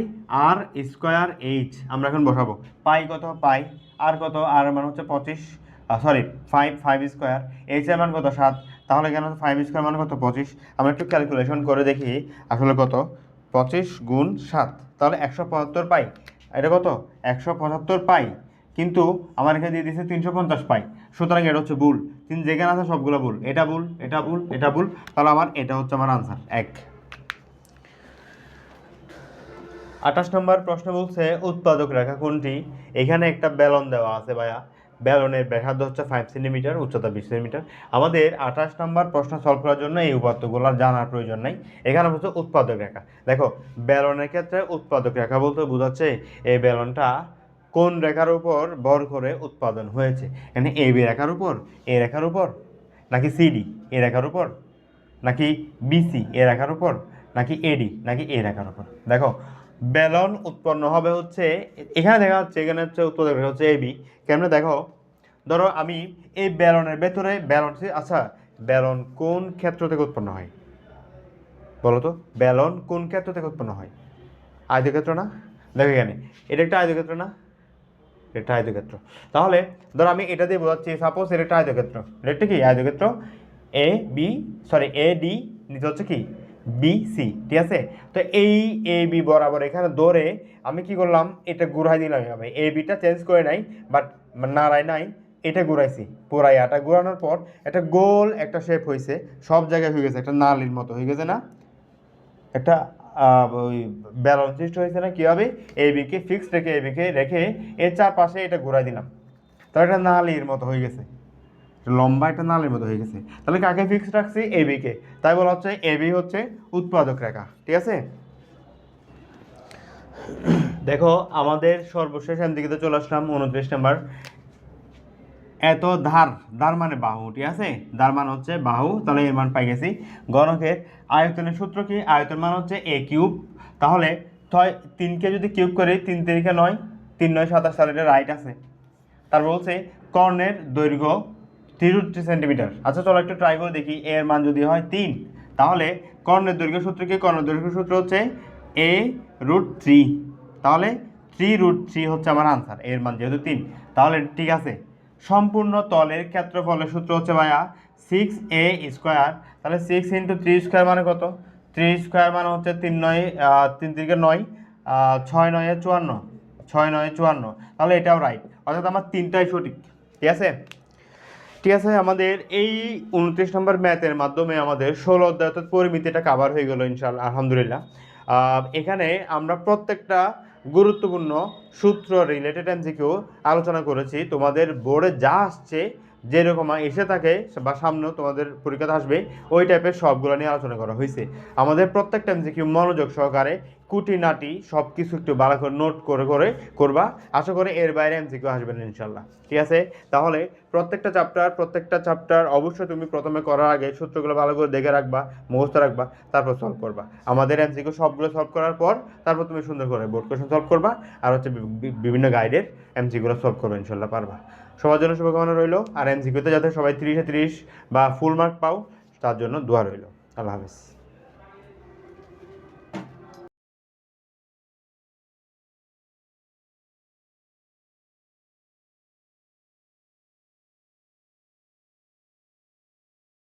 আর স্কোয়ার এইচ। আমরা এখন বসাবো পাই কত, পাই আর কত, আর মান হচ্ছে 25, সরি 5, 5 স্কোয়ার, এইচ এর মান কত 7, তাহলে কেন 5 স্কোয়ার মান কত 25। আমরা একটু ক্যালকুলেশন করে দেখি আসলে কত, 25 গুণ 7, তাহলে 175 পাই, এটা কত 175 পাই, কিন্তু আমার এখানে দিয়ে দিয়েছে 350 পাই, সুতরাং এটা হচ্ছে ভুল। কিন্তু যেখানে আছে সবগুলো ভুল, এটা ভুল, এটা ভুল, এটা ভুল, তাহলে আমার এটা হচ্ছে আমার আনসার 1। 28 নম্বর প্রশ্ন বলছে উৎপাদক রেখা কোনটি। এখানে একটা বেলন দেওয়া আছে ভাইয়া, বেলনের ব্যাসার্ধ হচ্ছে 5 সেন্টিমিটার, উচ্চতা 20 সেন্টিমিটার। আমাদের 28 নম্বর প্রশ্ন সলভ করার জন্য এই উপাত্তগুলো জানার প্রয়োজন নাই। এখানে হচ্ছে উৎপাদক রেখা। দেখো বেলনের ক্ষেত্রে উৎপাদক রেখা বলতে বোঝাচ্ছে এই বেলনটা কোন রেখার উপর ভর করে উৎপাদন হয়েছে। এখানে এ বি রেখার উপর, এ রেখার উপর, নাকি সিডি এ রেখার উপর, নাকি বিসি এ রেখার উপর, নাকি এডি নাকি এ রেখার উপর। দেখো বেলন উৎপন্ন হবে হচ্ছে, এখানে দেখা যাচ্ছে এখানে হচ্ছে উৎপাদক রেখা হচ্ছে এবি। কেমনে দেখো, ধরো আমি এই বেলনের ভেতরে বেলন, আচ্ছা বেলন কোন ক্ষেত্র থেকে উৎপন্ন হয় বলো তো, বেলন কোন ক্ষেত্র থেকে উৎপন্ন হয়, আয়তক্ষেত্র না। দেখো এখানে এটা একটা আয়তক্ষেত্র না, এটা আয়তক্ষেত্র। তাহলে ধরো আমি এটা দিয়ে বোঝাচ্ছি, সাপোজ এটা একটা আয়তক্ষেত্র, এটা কি আয়তক্ষেত্র, A B, sorry A D নিতে হচ্ছে কি বি সি, ঠিক আছে। তো এই এ বি বরাবর এখানে ধরে আমি কি করলাম, এটা ঘুরাই দিলাম, আমি এ বিটা চেঞ্জ করে নাই, বাট নাড়াই নাই, এটা ঘুরাইছি, পুরাই আটা ঘুরানোর পর একটা গোল একটা শেপ হয়েছে, সব জায়গায় হয়ে গেছে, একটা নালির মতো হয়ে গেছে না, একটা ওই ব্যালেন্স সৃষ্টি হয়েছে না। কীভাবে, এ বিকে ফিক্সড রেখে, এ বিকে রেখে এর চারপাশে এটা ঘুরাই দিলাম, তাহলে একটা নালির মতো হয়ে গেছে, লম্বা একটা নালের মতো হয়ে গেছে। তাহলে কাকে ফিক্সড রাখছি, এ বিকে, তাই বলা হচ্ছে এ বি হচ্ছে উৎপাদক রেখা, ঠিক আছে। দেখো আমাদের সর্বশেষ দিকে চলে আসলাম 29 নাম্বার। এত ধার, ধার মানে বাহু, ঠিক আছে, ধার মান হচ্ছে বাহু, তাহলে এর মান পাই গেছি। গণকের আয়তনের সূত্র কি, আয়তন মান হচ্ছে এ কিউব। তাহলে 3কে যদি কিউব করি, 3 3 9, 3 9 27, তাহলে এটা রাইট আছে। তারপর বলছে কর্ণের দৈর্ঘ্য 3 সেন্টিমিটার। আচ্ছা চলো একটু ট্রাই করে দেখি, এর মান যদি হয় 3, তাহলে কর্ণের দৈর্ঘ্য সূত্র কি, কর্ণের দৈর্ঘ্য সূত্র হচ্ছে a√3, তাহলে 3√3 হচ্ছে আমার আনসার, এর মান যেহেতু 3, তাহলে ঠিক আছে। সম্পূর্ণ তলের ক্ষেত্রফলের সূত্র হচ্ছে ভাইয়া 6a স্কোয়ার, তাহলে 6 ইন্টু 3 স্কোয়ার মানে কত, 3 স্কোয়ার মানে হচ্ছে 3 9, 3 3 9, 6 9 54, 6 9 54, তাহলে এটাও রাইট, অর্থাৎ আমার তিনটাই সঠিক, ঠিক আছে। ঠিক আছে, আমাদের এই 29 নম্বর ম্যাথের মাধ্যমে আমাদের 16 অধ্যায় অর্থাৎ পরিমিতিটা কাভার হয়ে গেল ইনশাআল্লাহ, আলহামদুলিল্লাহ। এখানে আমরা প্রত্যেকটা গুরুত্বপূর্ণ সূত্র রিলেটেড এমসিকিউ আলোচনা করেছি। তোমাদের বোর্ডে যা আসছে যেরকম এসে থাকে বা সামনেও তোমাদের পরীক্ষাতে আসবে ওই টাইপের সবগুলো নিয়ে আলোচনা করা হয়েছে। আমাদের প্রত্যেকটা এমসিকিউ মনোযোগ সহকারে কুটিনাটি সব কিছু একটু ভালো করে নোট করে করে করবা। আশা করি এর বাইরে এমসিকিউ আসবে না ইনশাল্লাহ। ঠিক আছে, তাহলে প্রত্যেকটা চ্যাপ্টার অবশ্যই তুমি প্রথমে করার আগে সূত্রগুলো ভালো করে দেখে রাখবা, মুখস্থ রাখবা, তারপর সলভ করবা। আমাদের এমসিকিউ সবগুলো সলভ করার পর তারপর তুমি সুন্দর করে বোর্ড কোয়েশন সলভ করবা, আর হচ্ছে বিভিন্ন গাইডের এমসিকিউগুলো সলভ করবে, ইনশাল্লাহ পারবা। সবার জন্য শুভকামনা রইলো, আর এমসিকিউতে যাতে সবাই 30-30 বা ফুল মার্ক পাও তার জন্য দোয়া রইলো। আল্লাহ হাফেজ।